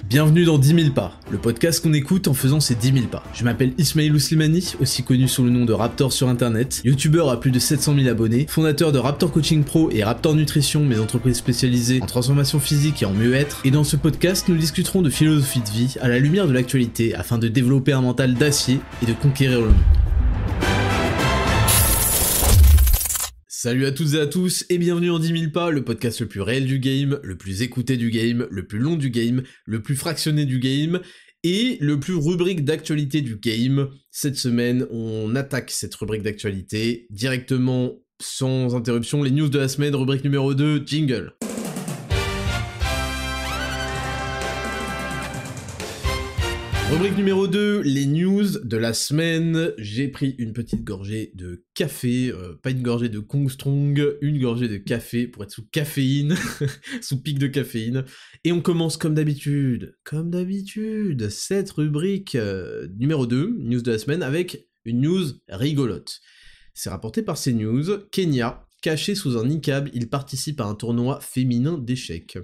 Bienvenue dans 10 000 pas, le podcast qu'on écoute en faisant ses 10 000 pas. Je m'appelle Ismail Ouslimani, aussi connu sous le nom de Raptor sur internet, youtubeur à plus de 700 000 abonnés, fondateur de Raptor Coaching Pro et Raptor Nutrition, mes entreprises spécialisées en transformation physique et en mieux-être. Et dans ce podcast, nous discuterons de philosophie de vie à la lumière de l'actualité afin de développer un mental d'acier et de conquérir le monde. Salut à toutes et à tous et bienvenue dans 10 000 pas, le podcast le plus réel du game, le plus écouté du game, le plus long du game, le plus fractionné du game et le plus rubrique d'actualité du game. Cette semaine, on attaque cette rubrique d'actualité directement, sans interruption, les news de la semaine, rubrique numéro 2, jingle. Rubrique numéro 2, les news de la semaine. J'ai pris une petite gorgée de café, pas une gorgée de Kong Strong, une gorgée de café pour être sous caféine, sous pic de caféine. Et on commence comme d'habitude, cette rubrique numéro 2, news de la semaine, avec une news rigolote. C'est rapporté par CNews, Kenya, caché sous un niqab, il participe à un tournoi féminin d'échecs.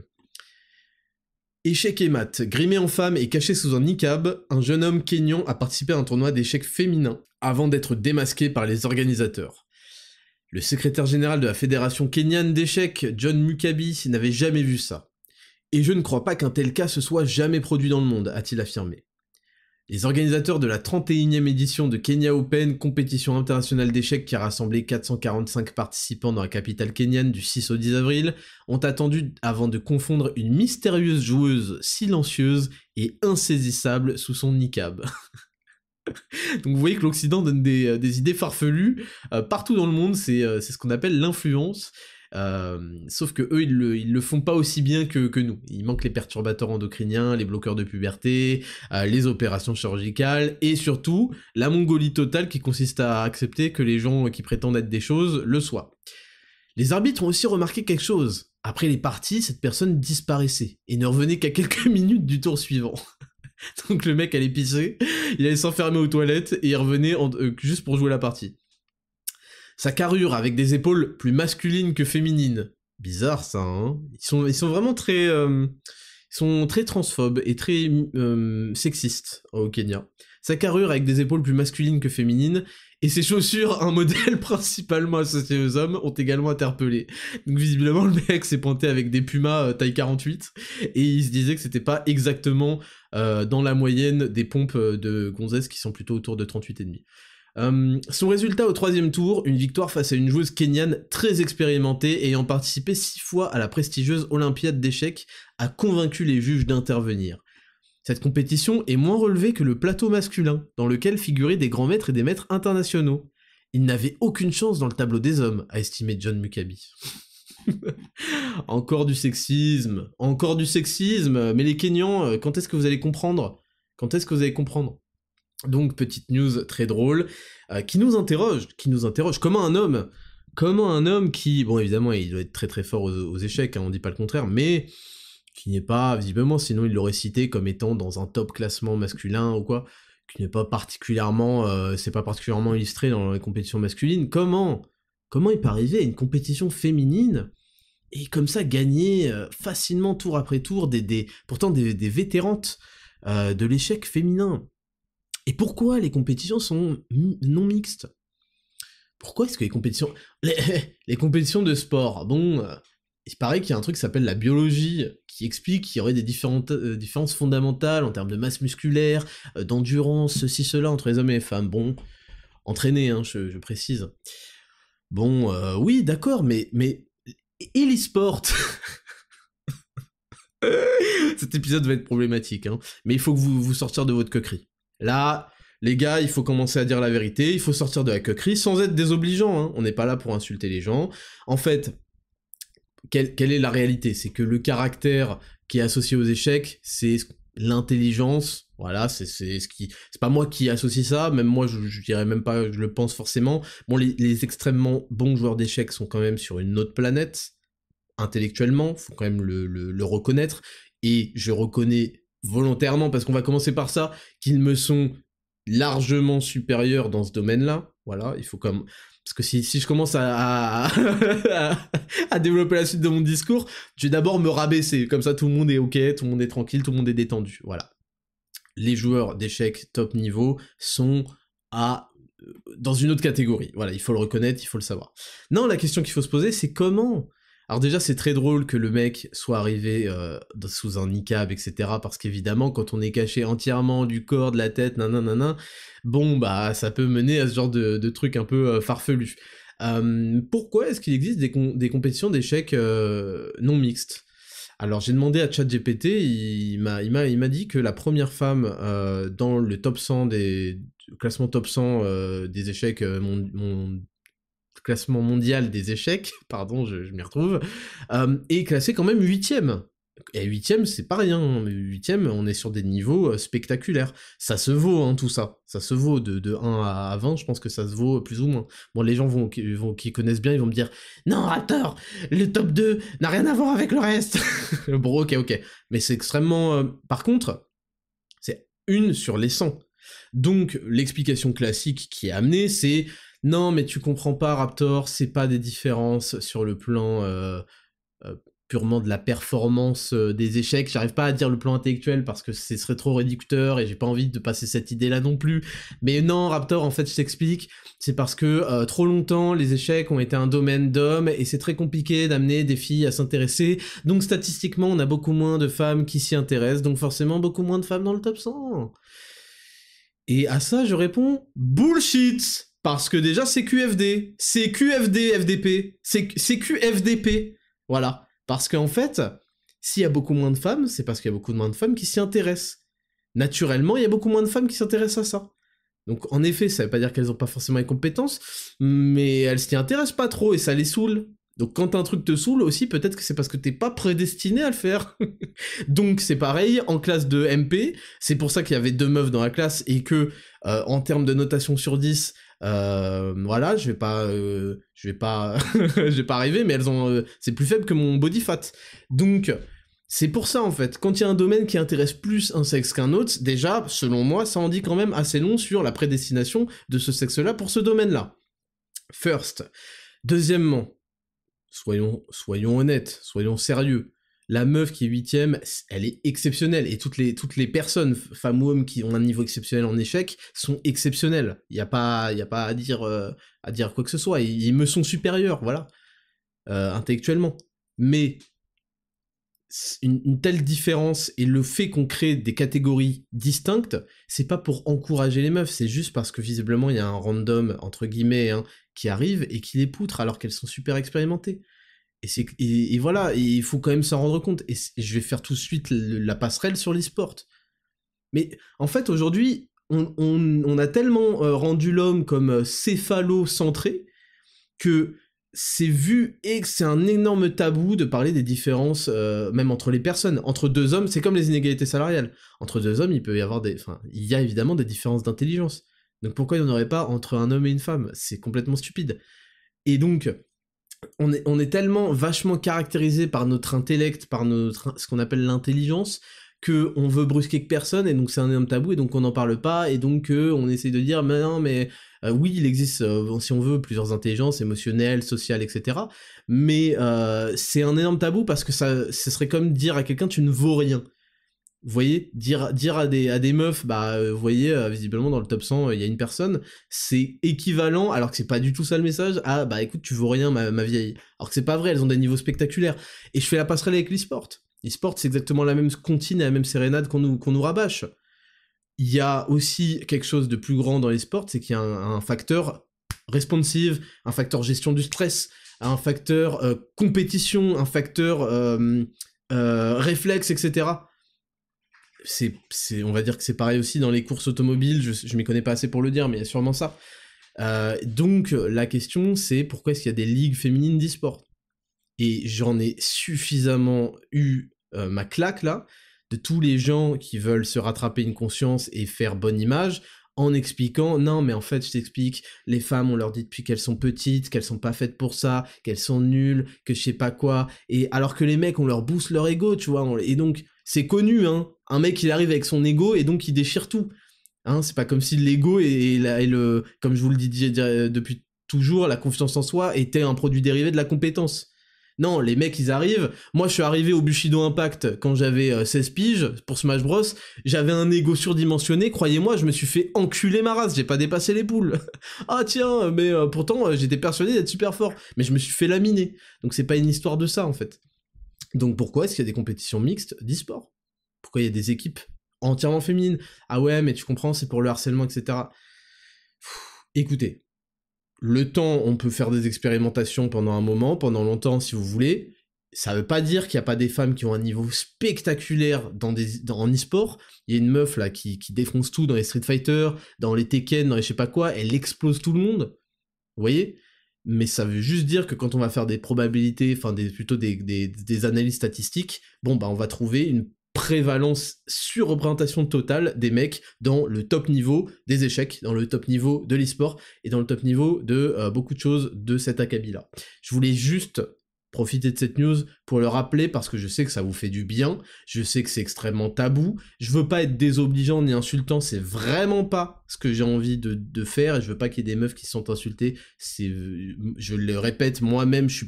Échecs et maths. Grimé en femme et caché sous un niqab, un jeune homme kényan a participé à un tournoi d'échecs féminin avant d'être démasqué par les organisateurs. Le secrétaire général de la fédération kenyane d'échecs, John Mukabi, n'avait jamais vu ça. Et je ne crois pas qu'un tel cas se soit jamais produit dans le monde, a-t-il affirmé. Les organisateurs de la 31e édition de Kenya Open, compétition internationale d'échecs qui a rassemblé 445 participants dans la capitale kenyane du 6 au 10 avril, ont attendu avant de confondre une mystérieuse joueuse silencieuse et insaisissable sous son niqab. Donc vous voyez que l'Occident donne des idées farfelues partout dans le monde, c'est ce qu'on appelle l'influence. Sauf que eux ils le font pas aussi bien que nous. Il manque les perturbateurs endocriniens, les bloqueurs de puberté, les opérations chirurgicales et surtout la mongolie totale qui consiste à accepter que les gens qui prétendent être des choses le soient. Les arbitres ont aussi remarqué quelque chose. Après les parties, cette personne disparaissait et ne revenait qu'à quelques minutes du tour suivant. Donc le mec allait pisser, il allait s'enfermer aux toilettes et il revenait juste pour jouer la partie. Sa carrure avec des épaules plus masculines que féminines. Bizarre ça, hein. Ils sont vraiment très... ils sont très transphobes et très sexistes au Kenya. Sa carrure avec des épaules plus masculines que féminines et ses chaussures, un modèle principalement associé aux hommes, ont également interpellé. Donc visiblement le mec s'est pointé avec des Pumas taille 48 et il se disait que c'était pas exactement dans la moyenne des pompes de gonzesses qui sont plutôt autour de 38,5. Son résultat au 3e tour, une victoire face à une joueuse kenyane très expérimentée ayant participé 6 fois à la prestigieuse Olympiade d'échecs, a convaincu les juges d'intervenir. Cette compétition est moins relevée que le plateau masculin, dans lequel figuraient des grands maîtres et des maîtres internationaux. Il n'avait aucune chance dans le tableau des hommes, a estimé John Mukabi. Encore du sexisme, mais les Kenyans, quand est-ce que vous allez comprendre ? Donc, petite news très drôle, qui nous interroge, comment un homme qui, bon évidemment il doit être très très fort aux échecs, hein, on dit pas le contraire, mais qui n'est pas, visiblement, sinon il l'aurait cité comme étant dans un top classement masculin ou quoi, qui n'est pas particulièrement, c'est pas particulièrement illustré dans les compétitions masculines, comment il peut arriver à une compétition féminine et comme ça gagner facilement tour après tour pourtant des vétérantes de l'échec féminin? Et pourquoi les compétitions sont non mixtes? Pourquoi est-ce que les compétitions de sport, bon, il paraît qu'il y a un truc qui s'appelle la biologie, qui explique qu'il y aurait des différences fondamentales en termes de masse musculaire, d'endurance, ceci, cela, entre les hommes et les femmes. Bon, entraîné, hein, je précise. Bon, oui, d'accord, mais et l'e-sport? Cet épisode va être problématique, hein, mais il faut que vous sortir de votre coquerie. Là, les gars, il faut commencer à dire la vérité, il faut sortir de la coquerie sans être désobligeant, hein. On n'est pas là pour insulter les gens. En fait, quelle est la réalité? C'est que le caractère qui est associé aux échecs, c'est l'intelligence, voilà, c'est pas moi qui associe ça, même moi je dirais même pas, je le pense forcément. Bon, les extrêmement bons joueurs d'échecs sont quand même sur une autre planète, intellectuellement, faut quand même le reconnaître, et je reconnais volontairement, parce qu'on va commencer par ça, qu'ils me sont largement supérieurs dans ce domaine-là, voilà, il faut comme... Parce que si je commence à développer la suite de mon discours, je vais d'abord me rabaisser. Comme ça, tout le monde est ok, tout le monde est tranquille, tout le monde est détendu. Voilà. Les joueurs d'échecs top niveau sont dans une autre catégorie. Voilà, il faut le reconnaître, il faut le savoir. Non, la question qu'il faut se poser, c'est comment. Alors déjà, c'est très drôle que le mec soit arrivé sous un niqab, etc. Parce qu'évidemment, quand on est caché entièrement du corps, de la tête, nanana, bon, bah, ça peut mener à ce genre de truc un peu farfelu. Pourquoi est-ce qu'il existe des compétitions d'échecs non mixtes? Alors j'ai demandé à ChatGPT, il m'a dit que la première femme dans le top 100 classement top 100 des échecs, mon classement mondial des échecs, pardon, je m'y retrouve, est classée quand même 8ème. Et 8ème, c'est pas rien, 8ème, on est sur des niveaux spectaculaires. Ça se vaut, hein, tout ça. Ça se vaut de 1 à 20, je pense que ça se vaut plus ou moins. Bon, les gens qui connaissent bien, ils vont me dire « Non, Raptor, le top 2 n'a rien à voir avec le reste !» Bon, ok. Mais c'est extrêmement... Par contre, c'est 1 sur les 100. Donc, l'explication classique qui est amenée, c'est « Non, mais tu comprends pas, Raptor, c'est pas des différences sur le plan... purement de la performance des échecs, j'arrive pas à dire le plan intellectuel parce que ce serait trop réducteur et j'ai pas envie de passer cette idée-là non plus, mais non, Raptor, en fait, je t'explique, c'est parce que trop longtemps, les échecs ont été un domaine d'hommes et c'est très compliqué d'amener des filles à s'intéresser, donc statistiquement, on a beaucoup moins de femmes qui s'y intéressent, donc forcément beaucoup moins de femmes dans le top 100. Et à ça, je réponds « Bullshit !» Parce que déjà, c'est QFD, c'est QFD, FDP, c'est QFDP, voilà. Parce qu'en fait, s'il y a beaucoup moins de femmes, c'est parce qu'il y a beaucoup moins de femmes qui s'y intéressent. Naturellement, il y a beaucoup moins de femmes qui s'intéressent à ça. Donc en effet, ça veut pas dire qu'elles ont pas forcément les compétences, mais elles s'y intéressent pas trop et ça les saoule. Donc quand un truc te saoule aussi, peut-être que c'est parce que t'es pas prédestiné à le faire. Donc c'est pareil, en classe de MP, c'est pour ça qu'il y avait 2 meufs dans la classe et que, en termes de notation sur 10, voilà, je vais pas arriver, mais elles ont, c'est plus faible que mon body fat. Donc, c'est pour ça, en fait, quand il y a un domaine qui intéresse plus un sexe qu'un autre, déjà, selon moi, ça en dit quand même assez long sur la prédestination de ce sexe-là pour ce domaine-là. First. Deuxièmement, soyons honnêtes, soyons sérieux. La meuf qui est 8ème, elle est exceptionnelle, et toutes les personnes, femmes ou hommes, qui ont un niveau exceptionnel en échec, sont exceptionnelles. Y a pas à dire quoi que ce soit, ils me sont supérieurs, voilà, intellectuellement. Mais une telle différence, et le fait qu'on crée des catégories distinctes, c'est pas pour encourager les meufs, c'est juste parce que visiblement il y a un random, entre guillemets, hein, qui arrive, et qui les poutre, alors qu'elles sont super expérimentées. Et voilà, et il faut quand même s'en rendre compte. Et je vais faire tout de suite la passerelle sur l'e-sport. Mais en fait, aujourd'hui, on a tellement rendu l'homme comme céphalo-centré que c'est vu et que c'est un énorme tabou de parler des différences, même entre les personnes. Entre 2 hommes, c'est comme les inégalités salariales. Entre 2 hommes, il peut y avoir il y a évidemment des différences d'intelligence. Donc pourquoi il n'y en aurait pas entre un homme et une femme? C'est complètement stupide. Et donc... On est tellement vachement caractérisé par notre intellect, par ce qu'on appelle l'intelligence, qu'on veut brusquer que personne, et donc c'est un énorme tabou, et donc on n'en parle pas, et donc on essaie de dire, mais non, mais oui, il existe, si on veut, plusieurs intelligences, émotionnelles, sociales, etc., mais c'est un énorme tabou parce que ce serait comme dire à quelqu'un, tu ne vaux rien. Vous voyez, dire à des meufs, vous voyez, visiblement dans le top 100, il y a une personne, c'est équivalent, alors que c'est pas du tout ça le message, à écoute, tu vaux rien, ma vieille. Alors que c'est pas vrai, elles ont des niveaux spectaculaires. Et je fais la passerelle avec l'e-sport. L'e-sport, c'est exactement la même comptine et la même sérénade qu'on nous rabâche. Il y a aussi quelque chose de plus grand dans l'e-sport, c'est qu'il y a un facteur responsive, un facteur gestion du stress, un facteur compétition, un facteur réflexe, etc. On va dire que c'est pareil aussi dans les courses automobiles, je m'y connais pas assez pour le dire, mais il y a sûrement ça. Donc la question c'est pourquoi est-ce qu'il y a des ligues féminines d'e-sport? Et j'en ai suffisamment eu ma claque là, de tous les gens qui veulent se rattraper une conscience et faire bonne image, en expliquant, non mais en fait je t'explique, les femmes on leur dit depuis qu'elles sont petites, qu'elles sont pas faites pour ça, qu'elles sont nulles, que je sais pas quoi, et alors que les mecs on leur booste leur ego, tu vois, et donc c'est connu, hein, un mec il arrive avec son ego et donc il déchire tout, hein, c'est pas comme si l'ego comme je vous le dis depuis toujours la confiance en soi était un produit dérivé de la compétence. Non, les mecs, ils arrivent. Moi, je suis arrivé au Bushido Impact quand j'avais 16 piges pour Smash Bros. J'avais un ego surdimensionné. Croyez-moi, je me suis fait enculer ma race. J'ai pas dépassé les poules. Ah tiens, mais pourtant, j'étais persuadé d'être super fort. Mais je me suis fait laminer. Donc c'est pas une histoire de ça, en fait. Donc pourquoi est-ce qu'il y a des compétitions mixtes d'e-sport? Pourquoi il y a des équipes entièrement féminines? Ah ouais, mais tu comprends, c'est pour le harcèlement, etc. Écoutez. Le temps, on peut faire des expérimentations pendant un moment, pendant longtemps si vous voulez. Ça veut pas dire qu'il n'y a pas des femmes qui ont un niveau spectaculaire en e-sport. Il y a une meuf là qui défonce tout dans les Street Fighter, dans les Tekken, dans les je sais pas quoi, elle explose tout le monde. Vous voyez? Mais ça veut juste dire que quand on va faire des probabilités, enfin plutôt des analyses statistiques, bon bah on va trouver une prévalence surreprésentation totale des mecs dans le top niveau des échecs, dans le top niveau de l'e-sport et dans le top niveau de beaucoup de choses de cet acabit-là. Je voulais juste profiter de cette news pour le rappeler parce que je sais que ça vous fait du bien, je sais que c'est extrêmement tabou, je veux pas être désobligeant ni insultant, c'est vraiment pas ce que j'ai envie de faire et je veux pas qu'il y ait des meufs qui se sont insultées, je le répète moi-même, je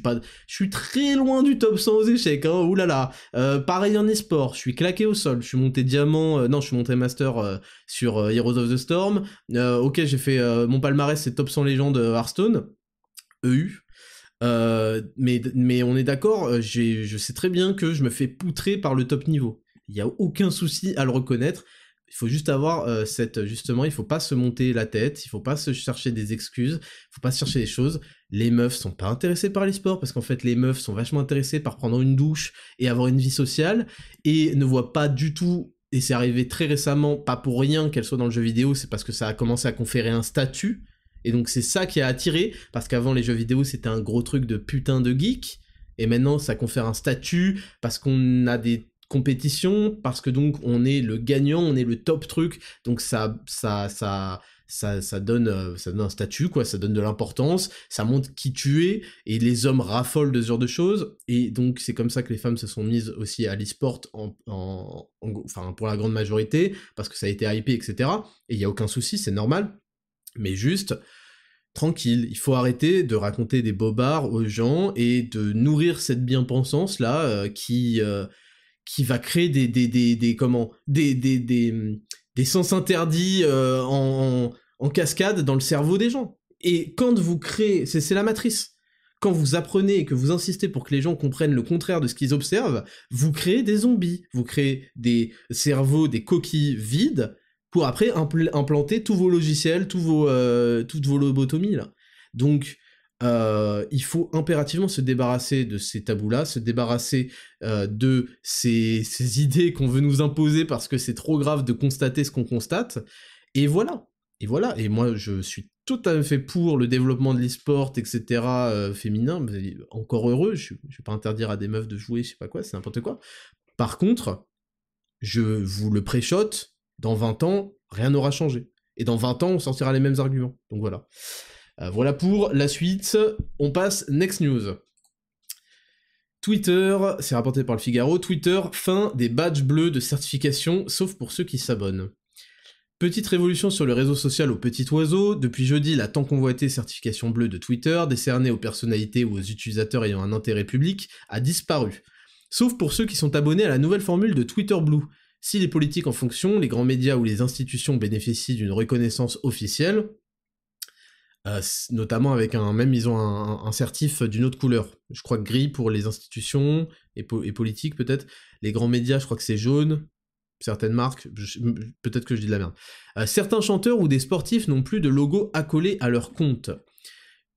suis très loin du top 100 aux échecs, hein, oulala, pareil en e-sport, je suis claqué au sol, je suis monté diamant, non je suis monté master sur Heroes of the Storm, ok j'ai fait mon palmarès c'est top 100 légende Hearthstone, EU, mais on est d'accord, je sais très bien que je me fais poutrer par le top niveau. Il y a aucun souci à le reconnaître. Il faut juste avoir justement, il faut pas se monter la tête, il faut pas se chercher des excuses, il faut pas se chercher des choses. Les meufs sont pas intéressées par l'e-sport parce qu'en fait les meufs sont vachement intéressées par prendre une douche et avoir une vie sociale et ne voient pas du tout. Et c'est arrivé très récemment, pas pour rien qu'elles soient dans le jeu vidéo, c'est parce que ça a commencé à conférer un statut. Et donc c'est ça qui a attiré, parce qu'avant les jeux vidéo c'était un gros truc de putain de geek, et maintenant ça confère un statut, parce qu'on a des compétitions, parce que donc on est le gagnant, on est le top truc, donc ça donne un statut, quoi, ça donne de l'importance, ça montre qui tu es, et les hommes raffolent de ce genre de choses, et donc c'est comme ça que les femmes se sont mises aussi à l'e-sport, enfin pour la grande majorité, parce que ça a été hypé, etc., et il y a aucun souci, c'est normal, mais juste, tranquille, il faut arrêter de raconter des bobards aux gens et de nourrir cette bien-pensance là qui va créer des sens interdits en cascade dans le cerveau des gens. Et quand vous créez, c'est la matrice. Quand vous apprenez et que vous insistez pour que les gens comprennent le contraire de ce qu'ils observent, vous créez des zombies, vous créez des cerveaux, des coquilles vides, pour après implanter tous vos logiciels, toutes vos lobotomies, là. Donc, il faut impérativement se débarrasser de ces tabous-là, se débarrasser de ces idées qu'on veut nous imposer parce que c'est trop grave de constater ce qu'on constate, et voilà. Et voilà, et moi je suis tout à fait pour le développement de l'e-sport, etc., féminin, mais encore heureux, je vais pas interdire à des meufs de jouer, je sais pas quoi, c'est n'importe quoi. Par contre, je vous le préchote, dans 20 ans, rien n'aura changé. Et dans 20 ans, on sortira les mêmes arguments. Donc voilà. Voilà pour la suite. On passe next news. Twitter, c'est rapporté par le Figaro, Twitter, fin des badges bleus de certification, sauf pour ceux qui s'abonnent. Petite révolution sur le réseau social au petit oiseau, depuis jeudi, la tant convoitée certification bleue de Twitter, décernée aux personnalités ou aux utilisateurs ayant un intérêt public, a disparu. Sauf pour ceux qui sont abonnés à la nouvelle formule de Twitter Blue. Si les politiques en fonction, les grands médias ou les institutions bénéficient d'une reconnaissance officielle, notamment avec même ils ont un certif d'une autre couleur. Je crois que gris pour les institutions et politiques peut-être. Les grands médias, je crois que c'est jaune. Certaines marques, peut-être que je dis de la merde. Certains chanteurs ou des sportifs n'ont plus de logo accolé à leur compte.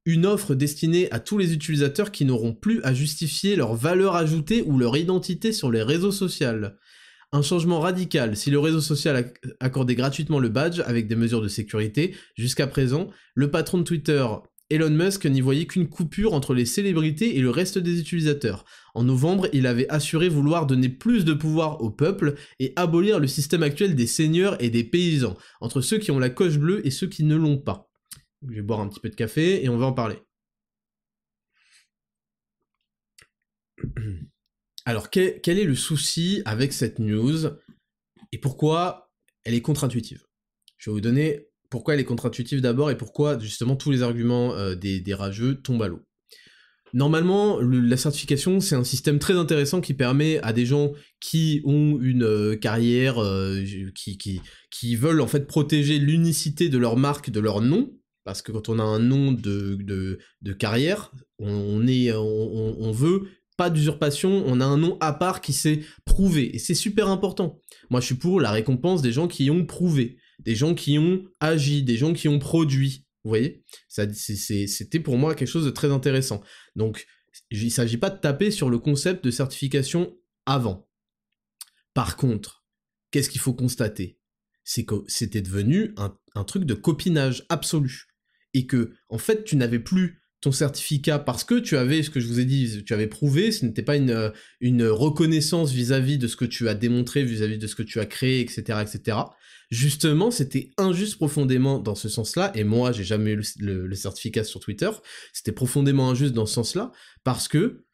Une offre destinée à tous les utilisateurs qui n'auront plus à justifier leur valeur ajoutée ou leur identité sur les réseaux sociaux. Un changement radical si le réseau social accordait gratuitement le badge avec des mesures de sécurité. Jusqu'à présent, le patron de Twitter, Elon Musk, n'y voyait qu'une coupure entre les célébrités et le reste des utilisateurs. En novembre, il avait assuré vouloir donner plus de pouvoir au peuple et abolir le système actuel des seigneurs et des paysans, entre ceux qui ont la coche bleue et ceux qui ne l'ont pas. Je vais boire un petit peu de café et on va en parler. Alors, quel est le souci avec cette news et pourquoi elle est contre-intuitive? Je vais vous donner pourquoi elle est contre-intuitive d'abord et pourquoi justement tous les arguments des rageux tombent à l'eau. Normalement, la certification, c'est un système très intéressant qui permet à des gens qui ont une carrière, qui veulent en fait protéger l'unicité de leur marque, de leur nom, parce que quand on a un nom de carrière, on veut pas d'usurpation, on a un nom à part qui s'est prouvé, et c'est super important. Moi, je suis pour la récompense des gens qui ont prouvé, des gens qui ont agi, des gens qui ont produit. Vous voyez, c'était pour moi quelque chose de très intéressant. Donc, il ne s'agit pas de taper sur le concept de certification avant. Par contre, qu'est-ce qu'il faut constater? C'est que c'était devenu un truc de copinage absolu. Et que, en fait, tu n'avais plus ton certificat parce que tu avais, ce que je vous ai dit, tu avais prouvé, ce n'était pas une reconnaissance vis-à-vis de ce que tu as démontré, vis-à-vis de ce que tu as créé, etc., etc. Justement, c'était injuste profondément dans ce sens-là, et moi, j'ai jamais eu le certificat sur Twitter, c'était profondément injuste dans ce sens-là, parce que,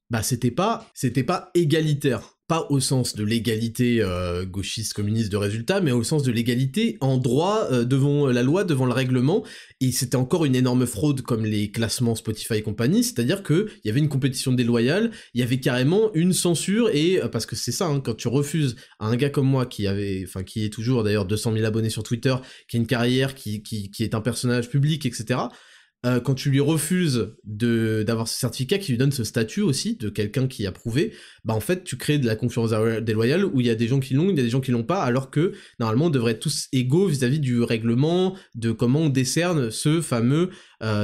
bah, c'était pas égalitaire. Pas au sens de l'égalité gauchiste, communiste de résultat, mais au sens de l'égalité en droit devant la loi, devant le règlement, et c'était encore une énorme fraude comme les classements Spotify et compagnie, c'est-à-dire qu'il y avait une compétition déloyale, il y avait carrément une censure, et parce que c'est ça, hein, quand tu refuses à un gars comme moi qui est toujours d'ailleurs 200 000 abonnés sur Twitter, qui a une carrière, qui est un personnage public, etc., quand tu lui refuses d'avoir ce certificat qui lui donne ce statut aussi de quelqu'un qui a prouvé, bah en fait tu crées de la concurrence déloyale où il y a des gens qui l'ont, il y a des gens qui l'ont pas, alors que normalement on devrait être tous égaux vis-à-vis du règlement, de comment on décerne ce fameux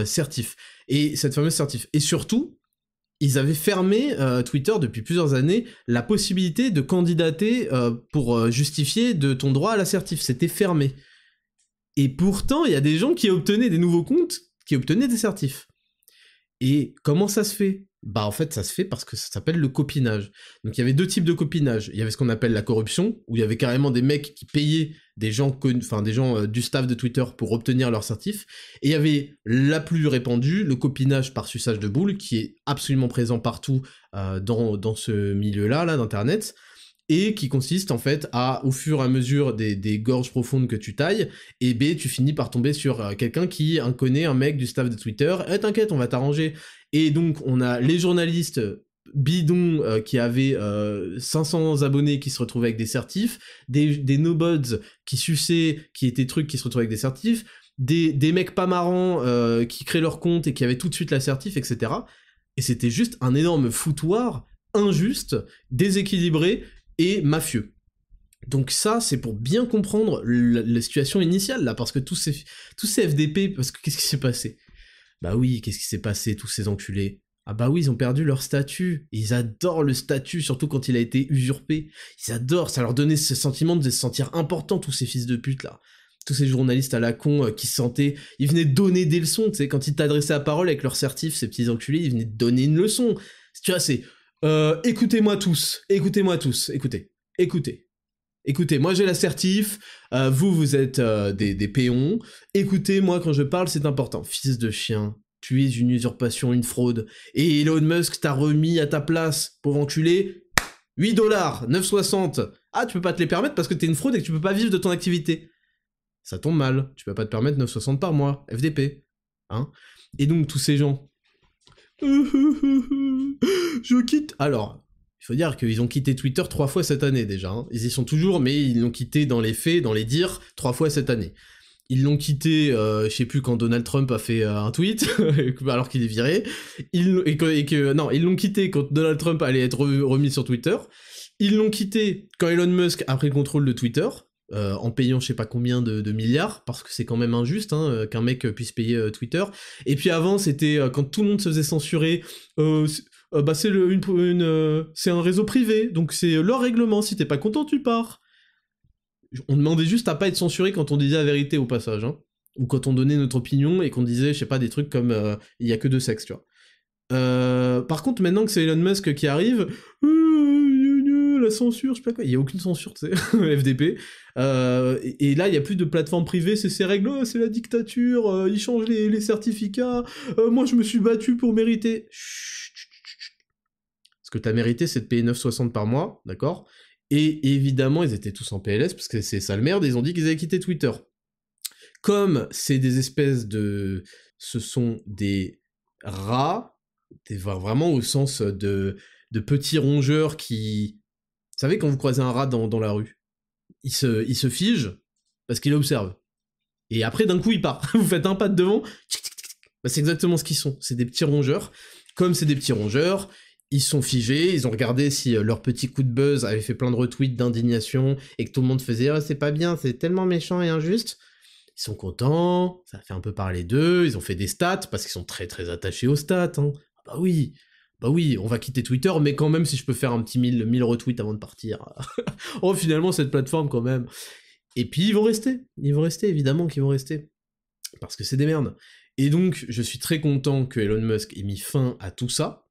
certif. Et cette fameuse certif. Et surtout, ils avaient fermé, Twitter depuis plusieurs années, la possibilité de candidater pour justifier de ton droit à la certif. C'était fermé. Et pourtant, il y a des gens qui obtenaient des nouveaux comptes, qui obtenaient des certifs. Et comment ça se fait? Bah en fait, ça se fait parce que ça s'appelle le copinage. Donc il y avait deux types de copinage. Il y avait ce qu'on appelle la corruption, où il y avait carrément des mecs qui payaient des gens du staff de Twitter pour obtenir leur certif. Et il y avait la plus répandue, le copinage par suçage de boules, qui est absolument présent partout dans ce milieu-là, d'internet, et qui consiste en fait à, au fur et à mesure des gorges profondes que tu tailles, et B, tu finis par tomber sur quelqu'un qui connaît un mec du staff de Twitter, t'inquiète, on va t'arranger. Et donc on a les journalistes bidons qui avaient 500 abonnés qui se retrouvaient avec des certifs, des nobods qui suçaient, qui étaient trucs qui se retrouvaient avec des certifs, des mecs pas marrants qui créent leur compte et qui avaient tout de suite la certif, etc. Et c'était juste un énorme foutoir injuste, déséquilibré, et mafieux. Donc ça, c'est pour bien comprendre la situation initiale, là, parce que tous ces FDP, parce que qu'est-ce qui s'est passé? Bah oui, qu'est-ce qui s'est passé, tous ces enculés? Ah bah oui, ils ont perdu leur statut, ils adorent le statut, surtout quand il a été usurpé, ils adorent, ça leur donnait ce sentiment de se sentir important, tous ces fils de pute, là. Tous ces journalistes à la con qui se sentaient... Ils venaient donner des leçons, tu sais, quand ils t'adressaient la parole avec leur certif, ces petits enculés, ils venaient donner une leçon. Tu vois, c'est... écoutez-moi tous, écoutez. Écoutez, moi j'ai l'assertif, vous êtes des péons, écoutez, moi quand je parle c'est important. Fils de chien, tu es une usurpation, une fraude, et Elon Musk t'a remis à ta place, pauvre enculé, 8 $, 9,60. Ah, tu peux pas te les permettre parce que t'es une fraude et que tu peux pas vivre de ton activité. Ça tombe mal, tu peux pas te permettre 9,60 par mois, FDP. Hein? Et donc tous ces gens... Je quitte... Alors, il faut dire qu'ils ont quitté Twitter 3 fois cette année déjà. Hein. Ils y sont toujours, mais ils l'ont quitté dans les faits, dans les dires, 3 fois cette année. Ils l'ont quitté, je sais plus, quand Donald Trump a fait un tweet, alors qu'il est viré. Ils l'ont quitté quand Donald Trump allait être remis sur Twitter. Ils l'ont quitté quand Elon Musk a pris le contrôle de Twitter, en payant je sais pas combien de milliards, parce que c'est quand même injuste hein, qu'un mec puisse payer Twitter. Et puis avant, c'était quand tout le monde se faisait censurer, bah c'est c'est un réseau privé, donc c'est leur règlement, si t'es pas content, tu pars. On demandait juste à pas être censuré quand on disait la vérité au passage, hein. Ou quand on donnait notre opinion et qu'on disait, je sais pas, des trucs comme il y a que 2 sexes, tu vois. Par contre, maintenant que c'est Elon Musk qui arrive, la censure, je sais pas quoi, il y a aucune censure, tu sais, FDP. Et là, il y a plus de plateforme privée, c'est ces règles, oh, c'est la dictature, ils changent les certificats, moi je me suis battu pour mériter. Chut. Ce que t'as mérité, c'est de payer 9,60 par mois, d'accord? Et évidemment, ils étaient tous en PLS, parce que c'est ça le merde, ils ont dit qu'ils avaient quitté Twitter. Comme c'est des espèces de... Ce sont des rats, vraiment au sens de petits rongeurs qui... Vous savez, quand vous croisez un rat dans la rue, il se fige parce qu'il observe. Et après, d'un coup, il part. Vous faites un pas de devant, bah, c'est exactement ce qu'ils sont. C'est des petits rongeurs. Comme c'est des petits rongeurs, ils sont figés, ils ont regardé si leur petit coup de buzz avait fait plein de retweets d'indignation et que tout le monde faisait « Oh, c'est pas bien, c'est tellement méchant et injuste ». Ils sont contents, ça fait un peu parler d'eux, ils ont fait des stats, parce qu'ils sont très très attachés aux stats. Hein. Bah oui, on va quitter Twitter, mais quand même, si je peux faire un petit 1000 retweets avant de partir. Oh, finalement, cette plateforme, quand même. Et puis, ils vont rester, évidemment qu'ils vont rester. Parce que c'est des merdes. Et donc, je suis très content que Elon Musk ait mis fin à tout ça,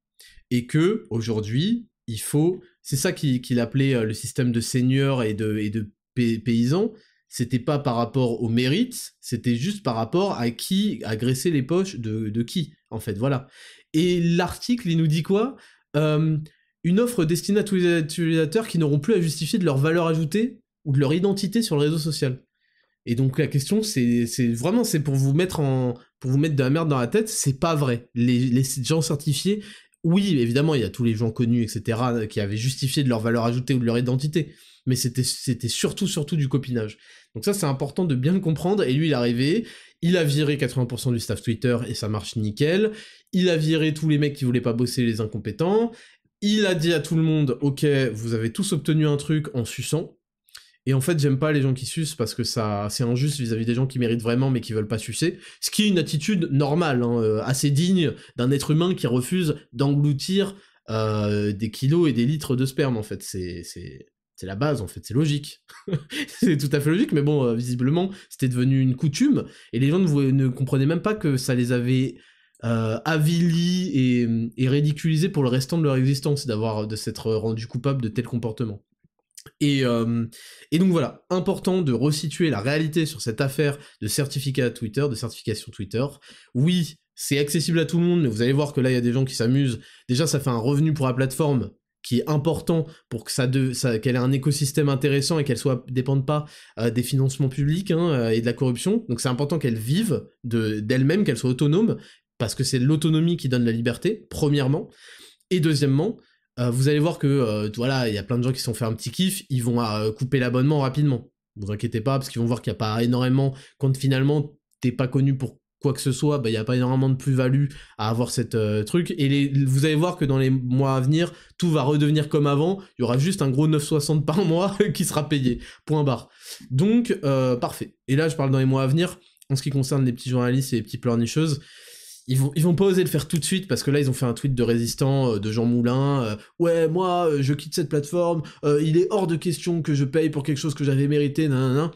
et que, aujourd'hui, il faut... C'est ça qu'il appelait le système de seigneurs et de paysans. C'était pas par rapport au mérite, c'était juste par rapport à qui a graissé les poches de qui, en fait, voilà. Et l'article, il nous dit quoi ? Une offre destinée à tous les utilisateurs qui n'auront plus à justifier de leur valeur ajoutée ou de leur identité sur le réseau social. Et donc la question, c'est vraiment, c'est pour vous mettre de la merde dans la tête, c'est pas vrai. Les gens certifiés, oui, évidemment, il y a tous les gens connus, etc., qui avaient justifié de leur valeur ajoutée ou de leur identité, mais c'était surtout du copinage. Donc ça, c'est important de bien le comprendre, et lui, il est arrivé, il a viré 80% du staff Twitter, et ça marche nickel, il a viré tous les mecs qui voulaient pas bosser, les incompétents, il a dit à tout le monde, ok, vous avez tous obtenu un truc en suçant, et en fait, j'aime pas les gens qui sucent parce que ça, c'est injuste vis-à-vis des gens qui méritent vraiment mais qui veulent pas sucer. Ce qui est une attitude normale, hein, assez digne d'un être humain qui refuse d'engloutir des kilos et des litres de sperme, en fait. C'est la base, en fait, c'est logique. C'est tout à fait logique, mais bon, visiblement, c'était devenu une coutume, et les gens ne comprenaient même pas que ça les avait avilis et ridiculisés pour le restant de leur existence, de s'être rendus coupables de tels comportements. Et donc voilà, important de resituer la réalité sur cette affaire de certificat Twitter, de certification Twitter. Oui, c'est accessible à tout le monde, mais vous allez voir que là, il y a des gens qui s'amusent. Déjà, ça fait un revenu pour la plateforme qui est important pour que qu'elle ait un écosystème intéressant et qu'elle dépende pas des financements publics et de la corruption. Donc c'est important qu'elle vive d'elle-même, qu'elle soit autonome, parce que c'est l'autonomie qui donne la liberté, premièrement. Et deuxièmement, vous allez voir que, voilà, il y a plein de gens qui se sont fait un petit kiff, ils vont couper l'abonnement rapidement. Vous inquiétez pas, parce qu'ils vont voir qu'il n'y a pas énormément, quand finalement t'es pas connu pour quoi que ce soit, bah il n'y a pas énormément de plus-value à avoir cette truc, et vous allez voir que dans les mois à venir, tout va redevenir comme avant, il y aura juste un gros 9,60 par mois qui sera payé, point barre. Donc, parfait. Et là, je parle dans les mois à venir, en ce qui concerne les petits journalistes et les petits pleurnicheuses, ils vont pas oser le faire tout de suite, parce que là, ils ont fait un tweet de résistant, de Jean Moulin, ouais, moi, je quitte cette plateforme, il est hors de question que je paye pour quelque chose que j'avais mérité, nanana.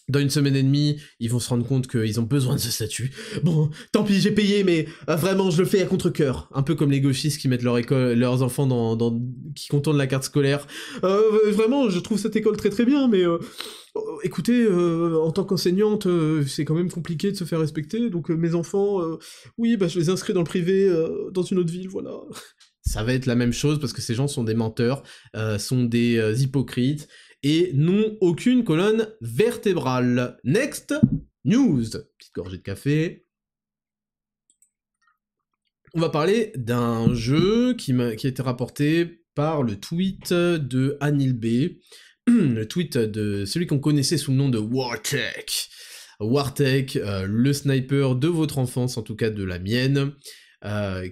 Dans une semaine et demie, ils vont se rendre compte qu'ils ont besoin de ce statut. Bon, tant pis, j'ai payé, mais vraiment, je le fais à contre-cœur. Un peu comme les gauchistes qui mettent leurs enfants qui contournent la carte scolaire. Vraiment, je trouve cette école très très bien, mais écoutez, en tant qu'enseignante, c'est quand même compliqué de se faire respecter, donc mes enfants, oui, bah je les inscris dans le privé, dans une autre ville, voilà. Ça va être la même chose, parce que ces gens sont des menteurs, sont des hypocrites, et n'ont aucune colonne vertébrale. Next news. Petite gorgée de café. On va parler d'un jeu qui a été rapporté par le tweet de Anil B, le tweet de celui qu'on connaissait sous le nom de Wartech. Wartech, le sniper de votre enfance, en tout cas de la mienne,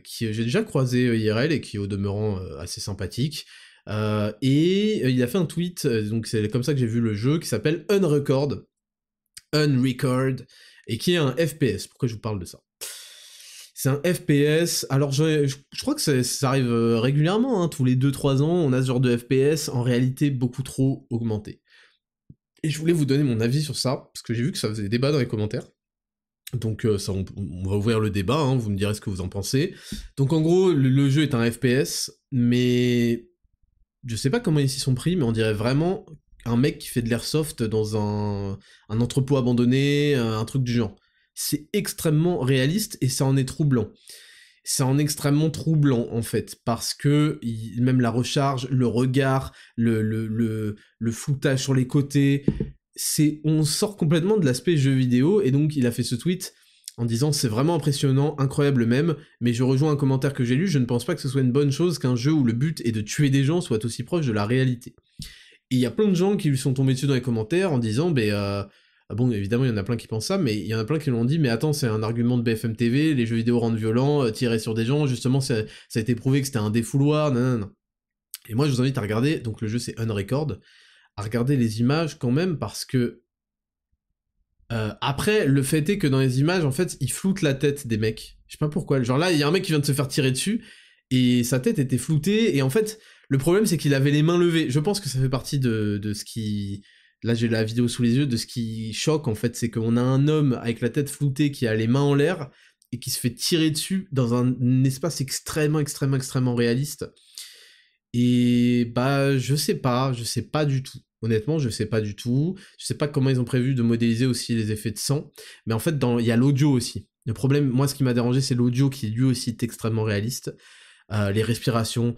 qui j'ai déjà croisé IRL et qui est au demeurant assez sympathique. Et il a fait un tweet, donc c'est comme ça que j'ai vu le jeu, qui s'appelle Unrecord, et qui est un FPS. Pourquoi je vous parle de ça ? C'est un FPS, alors je crois que ça arrive régulièrement, tous les 2-3 ans, on a ce genre de FPS, en réalité beaucoup trop augmenté. Et je voulais vous donner mon avis sur ça, parce que j'ai vu que ça faisait débat dans les commentaires. Donc ça, on va ouvrir le débat, vous me direz ce que vous en pensez. Donc en gros, le jeu est un FPS, mais je sais pas comment ils s'y sont pris, mais on dirait vraiment un mec qui fait de l'airsoft dans un entrepôt abandonné, un truc du genre. C'est extrêmement réaliste et ça en est troublant. C'est en extrêmement troublant, en fait, parce que même la recharge, le regard, le floutage sur les côtés, on sort complètement de l'aspect jeu vidéo, et donc il a fait ce tweet en disant c'est vraiment impressionnant, incroyable même, mais je rejoins un commentaire que j'ai lu, je ne pense pas que ce soit une bonne chose qu'un jeu où le but est de tuer des gens soit aussi proche de la réalité. Et il y a plein de gens qui lui sont tombés dessus dans les commentaires en disant bon, évidemment, il y en a plein qui pensent ça, mais il y en a plein qui l'ont dit, mais attends, c'est un argument de BFM TV, les jeux vidéo rendent violents, tirer sur des gens, justement, ça a été prouvé que c'était un défouloir, non. Et moi, je vous invite à regarder, donc le jeu c'est Unrecord, à regarder les images quand même, parce que après, le fait est que dans les images, en fait, ils floutent la tête des mecs. Je sais pas pourquoi. Genre là, il y a un mec qui vient de se faire tirer dessus, et sa tête était floutée, et en fait, le problème c'est qu'il avait les mains levées. Je pense que ça fait partie de ce qui... Là, j'ai la vidéo sous les yeux, de ce qui choque, en fait, c'est qu'on a un homme avec la tête floutée qui a les mains en l'air, et qui se fait tirer dessus dans un espace extrêmement réaliste. Et je sais pas du tout. Honnêtement, je sais pas du tout. Je sais pas comment ils ont prévu de modéliser aussi les effets de sang. Mais en fait, il y a l'audio aussi. Le problème, moi, ce qui m'a dérangé, c'est l'audio qui lui aussi est extrêmement réaliste. Les respirations.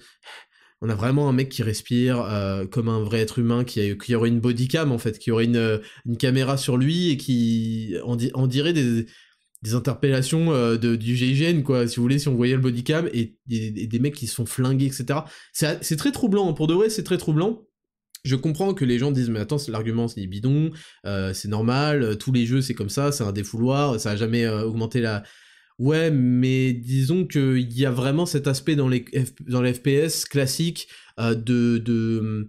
On a vraiment un mec qui respire comme un vrai être humain, qui aurait une bodycam en fait, qui aurait une caméra sur lui et qui en dirait des interpellations du GIGN, quoi, si vous voulez, si on voyait le bodycam, et des mecs qui se sont flingués, etc. C'est très troublant, pour de vrai, c'est très troublant. Je comprends que les gens disent, mais attends, l'argument c'est bidon, c'est normal, tous les jeux c'est comme ça, c'est un défouloir, ça a jamais augmenté la... Ouais, mais disons qu'il y a vraiment cet aspect dans les FPS classiques, il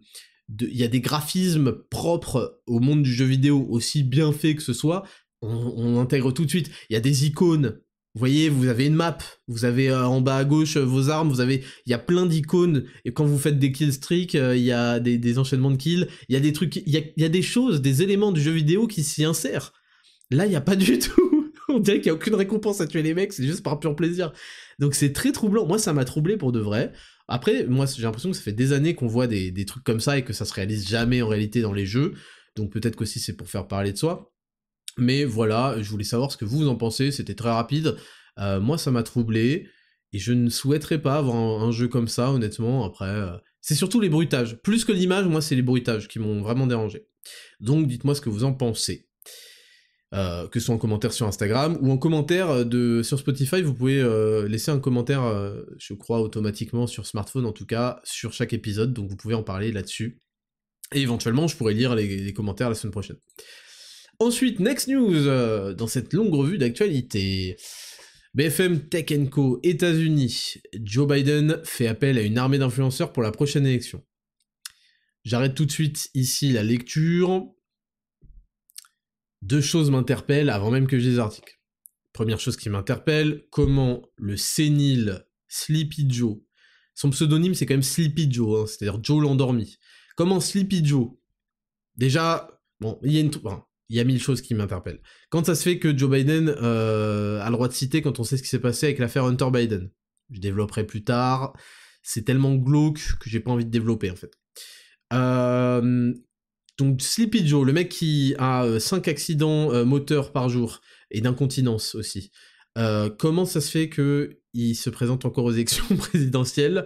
y a des graphismes propres au monde du jeu vidéo, aussi bien faits que ce soit, on intègre tout de suite. Il y a des icônes. Vous voyez, vous avez une map, vous avez en bas à gauche vos armes, il y a plein d'icônes, et quand vous faites des kill streaks, il y a des enchaînements de kills, il y a des trucs, il y a des choses, des éléments du jeu vidéo qui s'y insèrent. Là, il n'y a pas du tout. On dirait qu'il n'y a aucune récompense à tuer les mecs, c'est juste par pur plaisir. Donc c'est très troublant. Moi, ça m'a troublé pour de vrai. Après, moi, j'ai l'impression que ça fait des années qu'on voit des trucs comme ça et que ça se réalise jamais en réalité dans les jeux. Donc peut-être qu'aussi c'est pour faire parler de soi. Mais voilà, je voulais savoir ce que vous en pensez, c'était très rapide. Moi, ça m'a troublé, et je ne souhaiterais pas avoir un jeu comme ça, honnêtement. Après, c'est surtout les bruitages. Plus que l'image, moi, c'est les bruitages qui m'ont vraiment dérangé. Donc, dites-moi ce que vous en pensez. Que ce soit en commentaire sur Instagram, ou en commentaire sur Spotify, vous pouvez laisser un commentaire, je crois, automatiquement sur smartphone, en tout cas, sur chaque épisode, donc vous pouvez en parler là-dessus. Et éventuellement, je pourrais lire les commentaires la semaine prochaine. Ensuite, next news, dans cette longue revue d'actualité. BFM Tech & Co, États-Unis. Joe Biden fait appel à une armée d'influenceurs pour la prochaine élection. J'arrête tout de suite ici la lecture. Deux choses m'interpellent avant même que je lise l'article. Première chose qui m'interpelle, comment le sénile Sleepy Joe, son pseudonyme c'est quand même Sleepy Joe, hein, c'est-à-dire Joe l'endormi. Comment Sleepy Joe, déjà, bon, il y a 1000 choses qui m'interpellent. Quand ça se fait que Joe Biden a le droit de citer quand on sait ce qui s'est passé avec l'affaire Hunter Biden? Je développerai plus tard, c'est tellement glauque que j'ai pas envie de développer en fait. Donc Sleepy Joe, le mec qui a 5 accidents moteurs par jour, et d'incontinence aussi, comment ça se fait qu'il se présente encore aux élections présidentielles?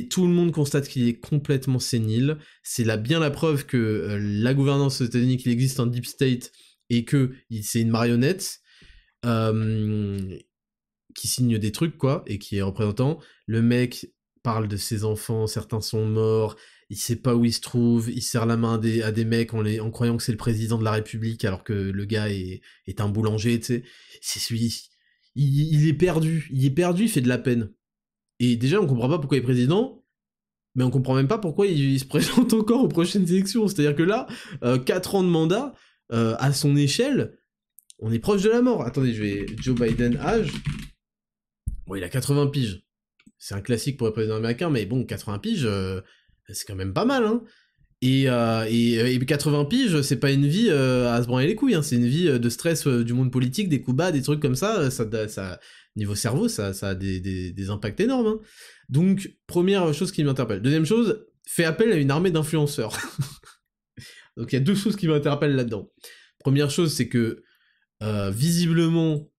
Tout le monde constate qu'il est complètement sénile, c'est bien la preuve que la gouvernance aux États-Unis, qu'il existe un deep state, et que c'est une marionnette, qui signe des trucs, quoi, et qui est représentant. Le mec parle de ses enfants, certains sont morts, il sait pas où il se trouve, il serre la main à des mecs en croyant que c'est le président de la République, alors que le gars est un boulanger, tu sais. C'est celui... Il est perdu, il fait de la peine. Et déjà, on comprend pas pourquoi il est président, mais on comprend même pas pourquoi il se présente encore aux prochaines élections. C'est-à-dire que là, 4 ans de mandat, à son échelle, on est proche de la mort. Attendez, Joe Biden âge... Bon, il a 80 piges. C'est un classique pour le président américain, mais bon, 80 piges, c'est quand même pas mal, hein. Et 80 piges, c'est pas une vie à se branler les couilles, hein. C'est une vie de stress du monde politique, des coups bas, des trucs comme ça, niveau cerveau, ça a des impacts énormes, hein. Donc, première chose qui m'interpelle. Deuxième chose, fait appel à une armée d'influenceurs. Donc il y a deux choses qui m'interpellent là-dedans. Première chose, c'est que, visiblement,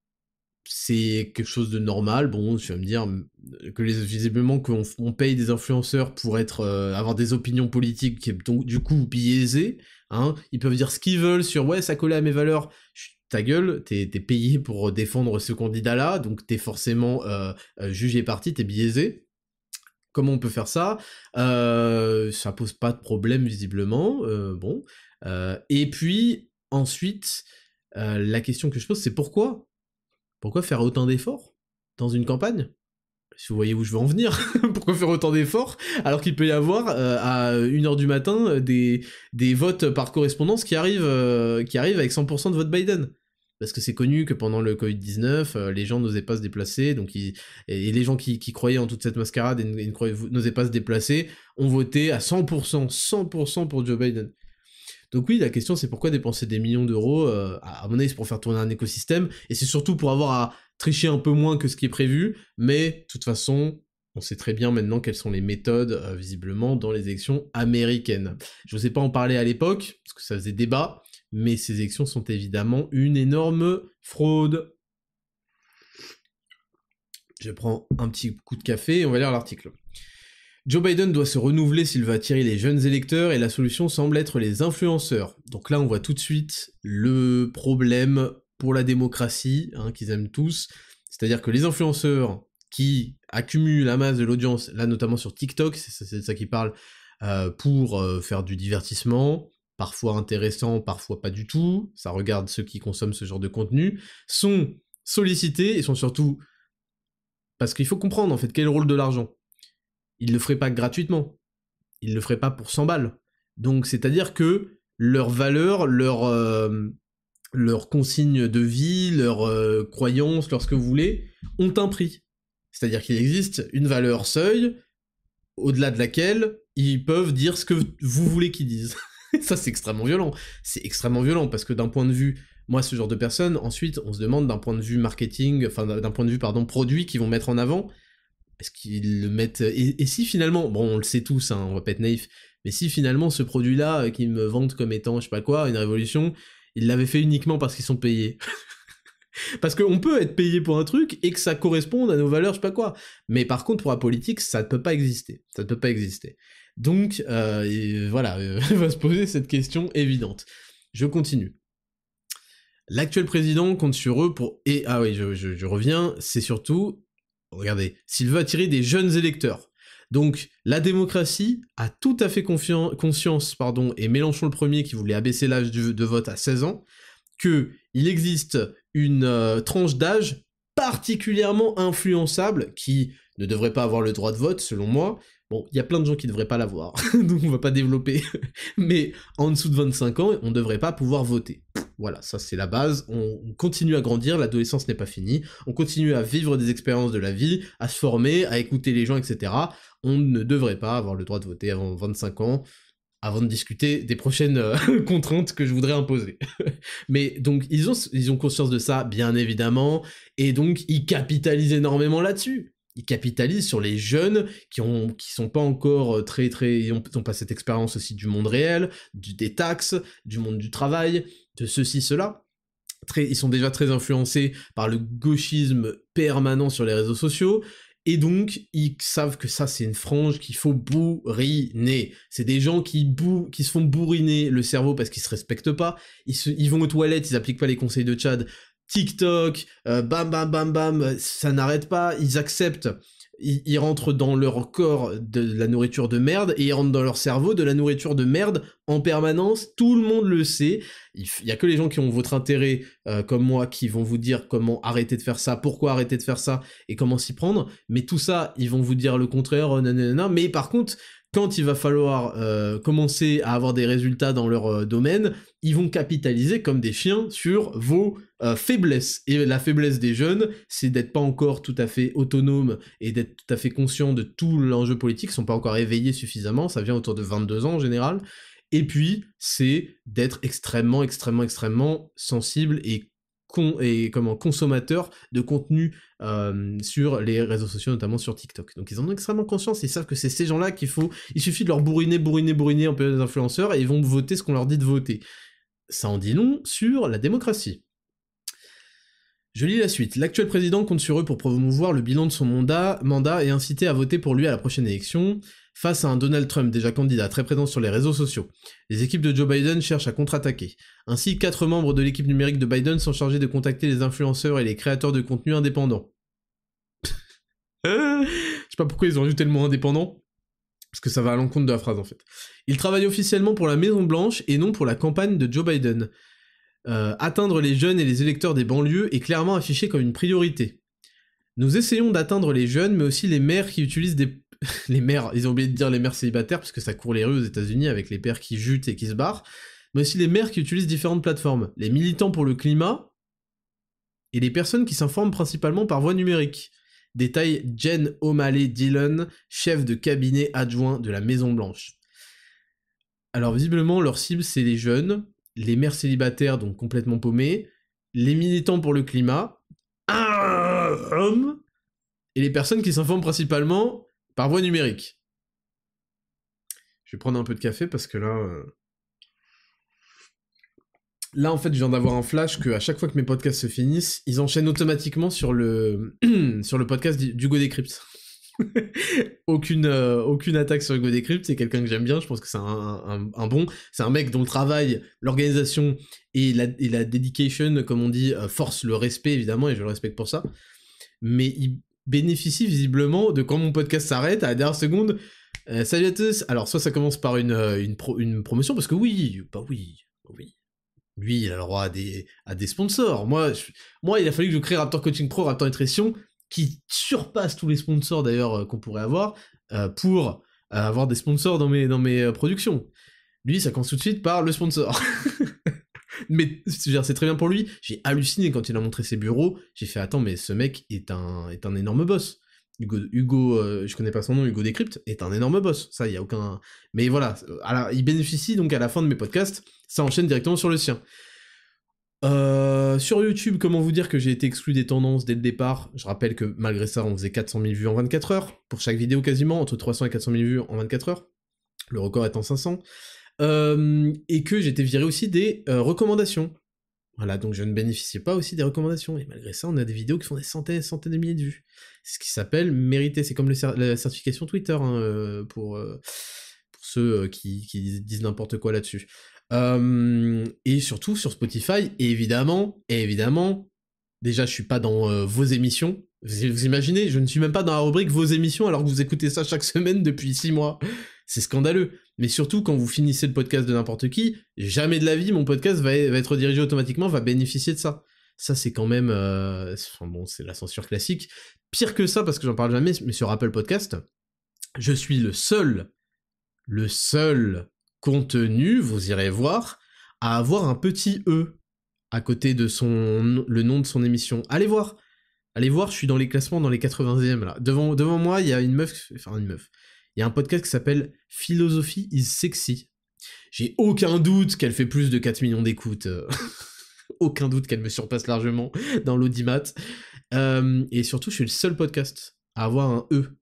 c'est quelque chose de normal. Bon, tu vas me dire que visiblement qu'on paye des influenceurs pour avoir des opinions politiques, donc du coup biaisées, hein. Ils peuvent dire ce qu'ils veulent sur ouais, ça collait à mes valeurs. Ta gueule, t'es payé pour défendre ce candidat-là, donc t'es forcément jugé parti, t'es biaisé. Comment on peut faire ça? Ça pose pas de problème visiblement. Bon. Et puis ensuite, la question que je pose, c'est pourquoi? Pourquoi faire autant d'efforts dans une campagne? Si vous voyez où je veux en venir, pourquoi faire autant d'efforts alors qu'il peut y avoir à 1h du matin des votes par correspondance qui arrivent avec 100% de vote Biden? Parce que c'est connu que pendant le Covid-19, les gens n'osaient pas se déplacer, et les gens qui croyaient en toute cette mascarade et n'osaient pas se déplacer, ont voté à 100% pour Joe Biden. Donc oui, la question c'est pourquoi dépenser des millions d'euros, à mon avis c'est pour faire tourner un écosystème, et c'est surtout pour avoir à tricher un peu moins que ce qui est prévu, mais de toute façon, on sait très bien maintenant quelles sont les méthodes, visiblement, dans les élections américaines. Je n'osais pas en parler à l'époque, parce que ça faisait débat, mais ces élections sont évidemment une énorme fraude. Je prends un petit coup de café et on va lire l'article. Joe Biden doit se renouveler s'il veut attirer les jeunes électeurs et la solution semble être les influenceurs. Donc là, on voit tout de suite le problème pour la démocratie, hein, qu'ils aiment tous. C'est-à-dire que les influenceurs qui accumulent la masse de l'audience, là notamment sur TikTok, c'est ça qui parle, pour faire du divertissement, parfois intéressant, parfois pas du tout, ça regarde ceux qui consomment ce genre de contenu, sont sollicités et sont surtout... Parce qu'il faut comprendre en fait quel est le rôle de l'argent. Ils le feraient pas gratuitement. Ils le feraient pas pour 100 balles. Donc, c'est-à-dire que leur valeur, leur consigne de vie, leur croyance, leur ce que vous voulez, ont un prix. C'est-à-dire qu'il existe une valeur seuil, au-delà de laquelle ils peuvent dire ce que vous voulez qu'ils disent. Ça, c'est extrêmement violent. C'est extrêmement violent, parce que d'un point de vue... Moi, ce genre de personnes, ensuite, on se demande d'un point de vue marketing, enfin, d'un point de vue, produit qu'ils vont mettre en avant, est-ce qu'ils le mettent... Et si finalement, bon, on le sait tous, hein, on va pas être naïf, mais si finalement ce produit-là, qu'ils me vendent comme étant, je sais pas quoi, une révolution, ils l'avaient fait uniquement parce qu'ils sont payés. Parce qu'on peut être payé pour un truc et que ça corresponde à nos valeurs, je sais pas quoi. Mais par contre, pour la politique, ça ne peut pas exister. Ça ne peut pas exister. Donc, voilà, va se poser cette question évidente. Je continue. L'actuel président compte sur eux pour... Et, ah oui, je reviens, c'est surtout... Regardez, s'il veut attirer des jeunes électeurs. Donc, la démocratie a tout à fait conscience, et Mélenchon le premier qui voulait abaisser l'âge de vote à 16 ans, qu'il existe une tranche d'âge particulièrement influençable qui ne devrait pas avoir le droit de vote, selon moi. Bon, il y a plein de gens qui ne devraient pas l'avoir, donc on va pas développer. Mais en dessous de 25 ans, on ne devrait pas pouvoir voter. Voilà, ça c'est la base, on continue à grandir, l'adolescence n'est pas finie, on continue à vivre des expériences de la vie, à se former, à écouter les gens, etc. On ne devrait pas avoir le droit de voter avant 25 ans, avant de discuter des prochaines contraintes que je voudrais imposer. Mais donc, ils ont conscience de ça, bien évidemment, et donc, ils capitalisent énormément là-dessus. Ils capitalisent sur les jeunes qui sont pas encore ils ont pas cette expérience aussi du monde réel, des taxes, du monde du travail, de ceci, cela. Ils sont déjà très influencés par le gauchisme permanent sur les réseaux sociaux, et donc, ils savent que ça, c'est une frange qu'il faut bourriner. C'est des gens qui se font bourriner le cerveau parce qu'ils se respectent pas, ils vont aux toilettes, ils appliquent pas les conseils de Tchad, TikTok, bam bam bam bam, ça n'arrête pas, ils acceptent, ils rentrent dans leur corps de la nourriture de merde, et ils rentrent dans leur cerveau de la nourriture de merde en permanence, tout le monde le sait, il y a que les gens qui ont votre intérêt, comme moi, qui vont vous dire comment arrêter de faire ça, pourquoi arrêter de faire ça, et comment s'y prendre, mais tout ça, ils vont vous dire le contraire, nanana, mais par contre, quand il va falloir commencer à avoir des résultats dans leur domaine, ils vont capitaliser comme des chiens sur vos faiblesses. Et la faiblesse des jeunes, c'est d'être pas encore tout à fait autonome et d'être tout à fait conscient de tout l'enjeu politique, ils sont pas encore éveillés suffisamment, ça vient autour de 22 ans en général, et puis c'est d'être extrêmement sensible et consommateur de contenu sur les réseaux sociaux, notamment sur TikTok. Donc ils en ont extrêmement conscience, ils savent que c'est ces gens-là il suffit de leur bourriner un peu les influenceurs, et ils vont voter ce qu'on leur dit de voter. Ça en dit long sur la démocratie. Je lis la suite. L'actuel président compte sur eux pour promouvoir le bilan de son mandat et inciter à voter pour lui à la prochaine élection, face à un Donald Trump déjà candidat très présent sur les réseaux sociaux. Les équipes de Joe Biden cherchent à contre-attaquer. Ainsi, 4 membres de l'équipe numérique de Biden sont chargés de contacter les influenceurs et les créateurs de contenu indépendants. Je sais pas pourquoi ils ont ajouté le mot indépendant, parce que ça va à l'encontre de la phrase en fait. Ils travaillent officiellement pour la Maison Blanche et non pour la campagne de Joe Biden. Atteindre les jeunes et les électeurs des banlieues est clairement affiché comme une priorité. Nous essayons d'atteindre les jeunes, mais aussi les mères qui utilisent des... les mères, ils ont oublié de dire les mères célibataires, parce que ça court les rues aux États-Unis avec les pères qui jutent et qui se barrent, mais aussi les mères qui utilisent différentes plateformes, les militants pour le climat, et les personnes qui s'informent principalement par voie numérique. Détaille Jen O'Malley-Dillon, chef de cabinet adjoint de la Maison Blanche. Alors visiblement, leur cible c'est les jeunes, les mères célibataires, donc complètement paumées, les militants pour le climat, et les personnes qui s'informent principalement par voie numérique. Je vais prendre un peu de café parce que là... Là, en fait, je viens d'avoir un flash que à chaque fois que mes podcasts se finissent, ils enchaînent automatiquement sur le, sur le podcast d'Hugo Décrypte. aucune attaque sur Hugo Décrypte, c'est quelqu'un que j'aime bien, je pense que c'est un bon, c'est un mec dont le travail, l'organisation et la dedication, comme on dit, force le respect évidemment, et je le respecte pour ça, mais il bénéficie visiblement de quand mon podcast s'arrête, à la dernière seconde, salut à tous, alors soit ça commence par une promotion, parce que oui, lui il a le droit à des sponsors, moi il a fallu que je crée Raptor Coaching Pro, Raptor Nutrition, qui surpasse tous les sponsors d'ailleurs qu'on pourrait avoir, pour avoir des sponsors dans mes productions. Lui, ça commence tout de suite par le sponsor. Mais c'est très bien pour lui, j'ai halluciné quand il a montré ses bureaux, j'ai fait attends mais ce mec est un énorme boss. Hugo je connais pas son nom, Hugo Décrypte, est un énorme boss, ça y a aucun... Mais voilà, alors, il bénéficie donc à la fin de mes podcasts, ça enchaîne directement sur le sien. Sur YouTube, comment vous dire que j'ai été exclu des tendances dès le départ? Je rappelle que malgré ça, on faisait 400 000 vues en 24 heures, pour chaque vidéo quasiment, entre 300 et 400 000 vues en 24 heures, le record étant 500, et que j'étais viré aussi des recommandations. Voilà, donc je ne bénéficiais pas aussi des recommandations, et malgré ça, on a des vidéos qui font des centaines de milliers de vues. C'est ce qui s'appelle mériter, c'est comme la certification Twitter, hein, pour ceux qui disent n'importe quoi là-dessus. Et surtout sur Spotify, et évidemment, déjà je suis pas dans vos émissions, vous imaginez, je ne suis même pas dans la rubrique vos émissions alors que vous écoutez ça chaque semaine depuis 6 mois, c'est scandaleux, mais surtout quand vous finissez le podcast de n'importe qui, jamais de la vie mon podcast va être redirigé automatiquement, va bénéficier de ça. Ça c'est quand même, enfin bon c'est la censure classique, pire que ça parce que j'en parle jamais, mais sur Apple Podcast, je suis le seul contenu, vous irez voir, à avoir un petit E à côté de le nom de son émission. Allez voir, je suis dans les classements dans les 80e là. Devant moi, il y a il y a un podcast qui s'appelle Philosophie is Sexy. J'ai aucun doute qu'elle fait plus de 4 millions d'écoutes. Aucun doute qu'elle me surpasse largement dans l'audimat. Et surtout, je suis le seul podcast à avoir un E.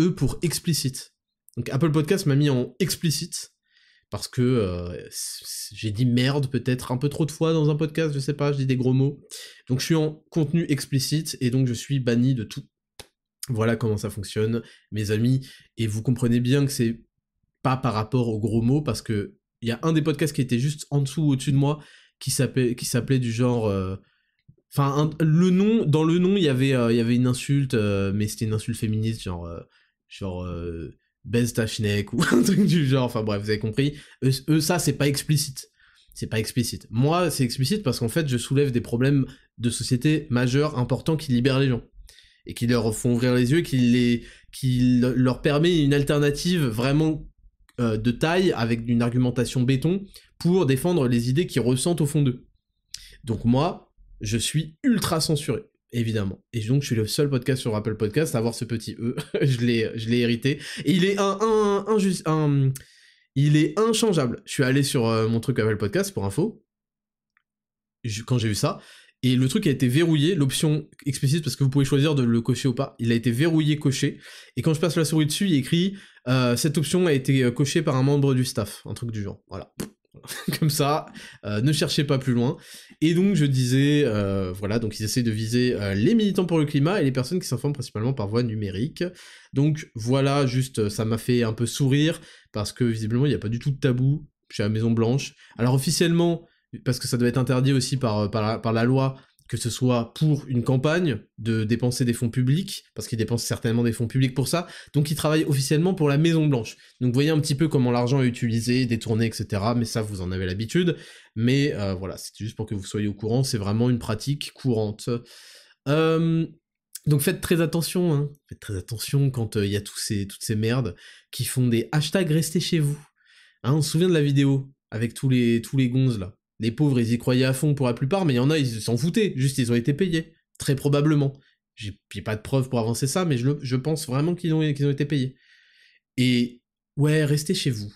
E pour explicite. Donc Apple Podcast m'a mis en explicite, parce que j'ai dit merde peut-être un peu trop de fois dans un podcast, je sais pas, je dis des gros mots. Donc je suis en contenu explicite, et donc je suis banni de tout. Voilà comment ça fonctionne, mes amis, et vous comprenez bien que c'est pas par rapport aux gros mots, parce que il y a un des podcasts qui était juste en dessous, au-dessus de moi, qui s'appelait du genre... Enfin, dans le nom, il y avait une insulte, mais c'était une insulte féministe, genre baise ta schneck ou un truc du genre, enfin bref, vous avez compris. Eux ça, c'est pas explicite. C'est pas explicite. Moi, c'est explicite parce qu'en fait, je soulève des problèmes de société majeurs, importants, qui libèrent les gens. Et qui leur font ouvrir les yeux, qui leur permet une alternative vraiment de taille, avec une argumentation béton, pour défendre les idées qu'ils ressentent au fond d'eux. Donc moi, je suis ultra censuré. Évidemment. Et donc, je suis le seul podcast sur Apple Podcast à avoir ce petit E. je l'ai hérité. Et il est il est inchangeable. Je suis allé sur mon truc Apple Podcast, pour info, quand j'ai vu ça, et le truc a été verrouillé, l'option explicite, parce que vous pouvez choisir de le cocher ou pas, il a été verrouillé, coché, et quand je passe la souris dessus, il est écrit cette option a été cochée par un membre du staff, un truc du genre, voilà. comme ça, ne cherchez pas plus loin. Et donc je disais, voilà, donc ils essaient de viser les militants pour le climat et les personnes qui s'informent principalement par voie numérique. Donc voilà, juste, ça m'a fait un peu sourire, parce que visiblement il n'y a pas du tout de tabou chez la Maison Blanche. Alors officiellement, parce que ça doit être interdit aussi par la loi, que ce soit pour une campagne de dépenser des fonds publics, parce qu'ils dépensent certainement des fonds publics pour ça, donc ils travaillent officiellement pour la Maison Blanche. Donc vous voyez un petit peu comment l'argent est utilisé, détourné, etc., mais ça vous en avez l'habitude, mais voilà, c'est juste pour que vous soyez au courant, c'est vraiment une pratique courante. Donc faites très attention, hein. Faites très attention quand il y a toutes ces merdes qui font des hashtags restez chez vous. Hein, on se souvient de la vidéo, avec tous les gonzes là. Les pauvres, ils y croyaient à fond pour la plupart, mais il y en a, ils s'en foutaient, juste ils ont été payés, très probablement. J'ai pas de preuves pour avancer ça, mais je pense vraiment qu'ils ont été payés. Et ouais, restez chez vous.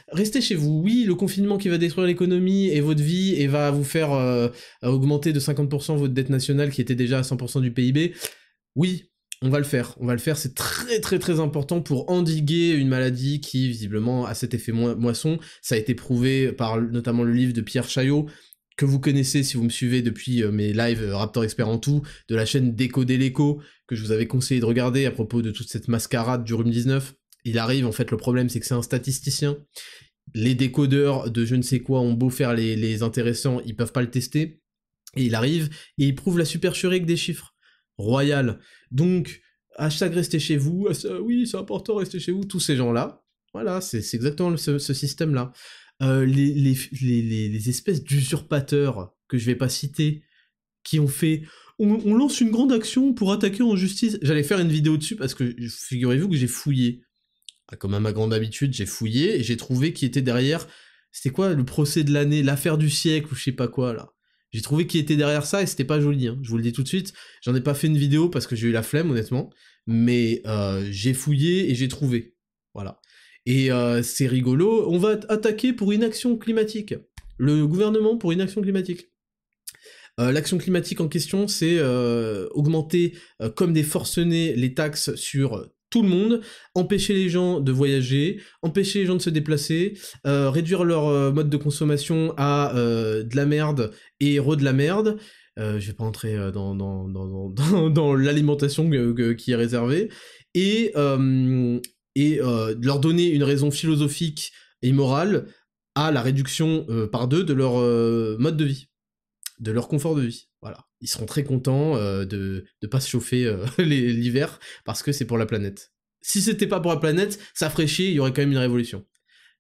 Restez chez vous, oui, le confinement qui va détruire l'économie et votre vie, et va vous faire augmenter de 50% votre dette nationale qui était déjà à 100% du PIB, oui, on va le faire, c'est très très très important pour endiguer une maladie qui visiblement a cet effet moisson. Ça a été prouvé par notamment le livre de Pierre Chaillot, que vous connaissez si vous me suivez depuis mes lives Raptor Esperanto, de la chaîne Décoder l'écho, que je vous avais conseillé de regarder à propos de toute cette mascarade du rhume 19. Il arrive, en fait, le problème c'est que c'est un statisticien. Les décodeurs de je ne sais quoi ont beau faire les intéressants, ils peuvent pas le tester. Et il arrive, et il prouve la supercherie avec des chiffres. Royal. Donc, hashtag restez chez vous, oui, c'est important, restez chez vous, tous ces gens-là, voilà, c'est exactement ce système-là. Les espèces d'usurpateurs, que je vais pas citer, qui ont fait on lance une grande action pour attaquer en justice. J'allais faire une vidéo dessus, parce que, figurez-vous que j'ai fouillé. Comme à ma grande habitude, j'ai fouillé, et j'ai trouvé qui était derrière, c'était quoi, le procès de l'année, l'affaire du siècle, ou je sais pas quoi, là. J'ai trouvé qui était derrière ça et c'était pas joli, hein. Je vous le dis tout de suite. J'en ai pas fait une vidéo parce que j'ai eu la flemme, honnêtement. Mais j'ai fouillé et j'ai trouvé. Voilà. Et c'est rigolo. On va attaquer pour inaction climatique. Le gouvernement pour inaction climatique. L'action climatique en question, c'est augmenter comme des forcenés les taxes sur tout le monde, empêcher les gens de voyager, empêcher les gens de se déplacer, réduire leur mode de consommation à de la merde et de la merde. Je vais pas entrer dans l'alimentation qui est réservée, et de leur donner une raison philosophique et morale à la réduction par 2 de leur mode de vie, de leur confort de vie. Voilà. Ils seront très contents de pas se chauffer l'hiver, parce que c'est pour la planète. Si c'était pas pour la planète, ça ferait chier, il y aurait quand même une révolution.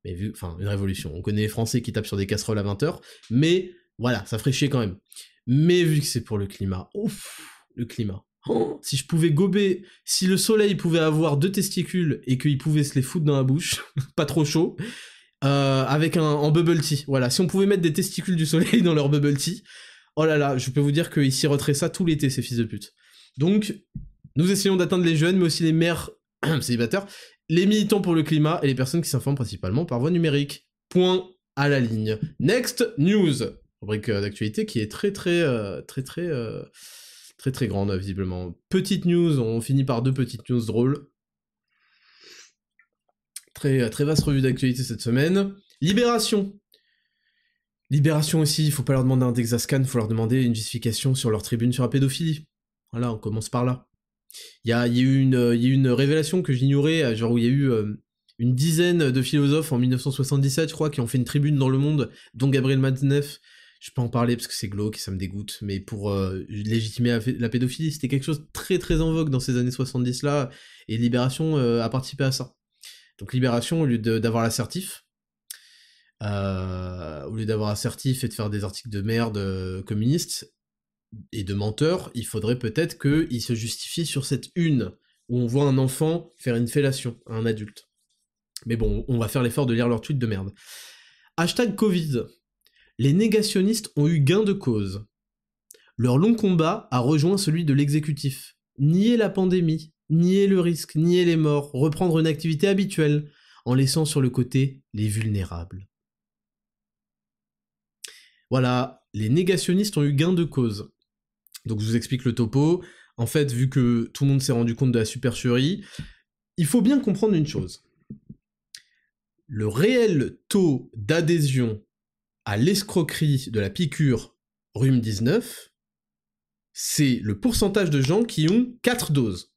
Mais une révolution, on connaît les Français qui tapent sur des casseroles à 20h, mais voilà, ça ferait chier quand même. Mais vu que c'est pour le climat, ouf, le climat. Oh, si je pouvais gober, si le soleil pouvait avoir 2 testicules et qu'il pouvait se les foutre dans la bouche, pas trop chaud, avec en bubble tea, voilà, si on pouvait mettre des testicules du soleil dans leur bubble tea, oh là là, je peux vous dire qu'ils siroteraient ça tout l'été, ces fils de pute. Donc, nous essayons d'atteindre les jeunes, mais aussi les mères célibataires, les militants pour le climat et les personnes qui s'informent principalement par voie numérique. Point à la ligne. Next news. Rubrique d'actualité qui est très grande, visiblement. Petite news, on finit par 2 petites news drôles. Très vaste revue d'actualité cette semaine. Libération. Libération aussi, il faut pas leur demander un Dexascan, faut leur demander une justification sur leur tribune sur la pédophilie. Voilà, on commence par là. Il y a eu une révélation que j'ignorais, genre où il y a eu une dizaine de philosophes en 1977, je crois, qui ont fait une tribune dans Le Monde, dont Gabriel Matzneff. Je peux en parler parce que c'est glauque et ça me dégoûte, mais pour légitimer la pédophilie, c'était quelque chose de très en vogue dans ces années 70-là, et Libération a participé à ça. Donc Libération, au lieu d'avoir l'assertif, et de faire des articles de merde communistes et de menteurs, il faudrait peut-être qu'ils se justifient sur cette une, où on voit un enfant faire une fellation à un adulte. Mais bon, on va faire l'effort de lire leur tweet de merde. Hashtag Covid. Les négationnistes ont eu gain de cause. Leur long combat a rejoint celui de l'exécutif. Nier la pandémie, nier le risque, nier les morts, reprendre une activité habituelle, en laissant sur le côté les vulnérables. Voilà, les négationnistes ont eu gain de cause. Donc je vous explique le topo. En fait, vu que tout le monde s'est rendu compte de la supercherie, il faut bien comprendre une chose. Le réel taux d'adhésion à l'escroquerie de la piqûre rhume 19, c'est le pourcentage de gens qui ont 4 doses.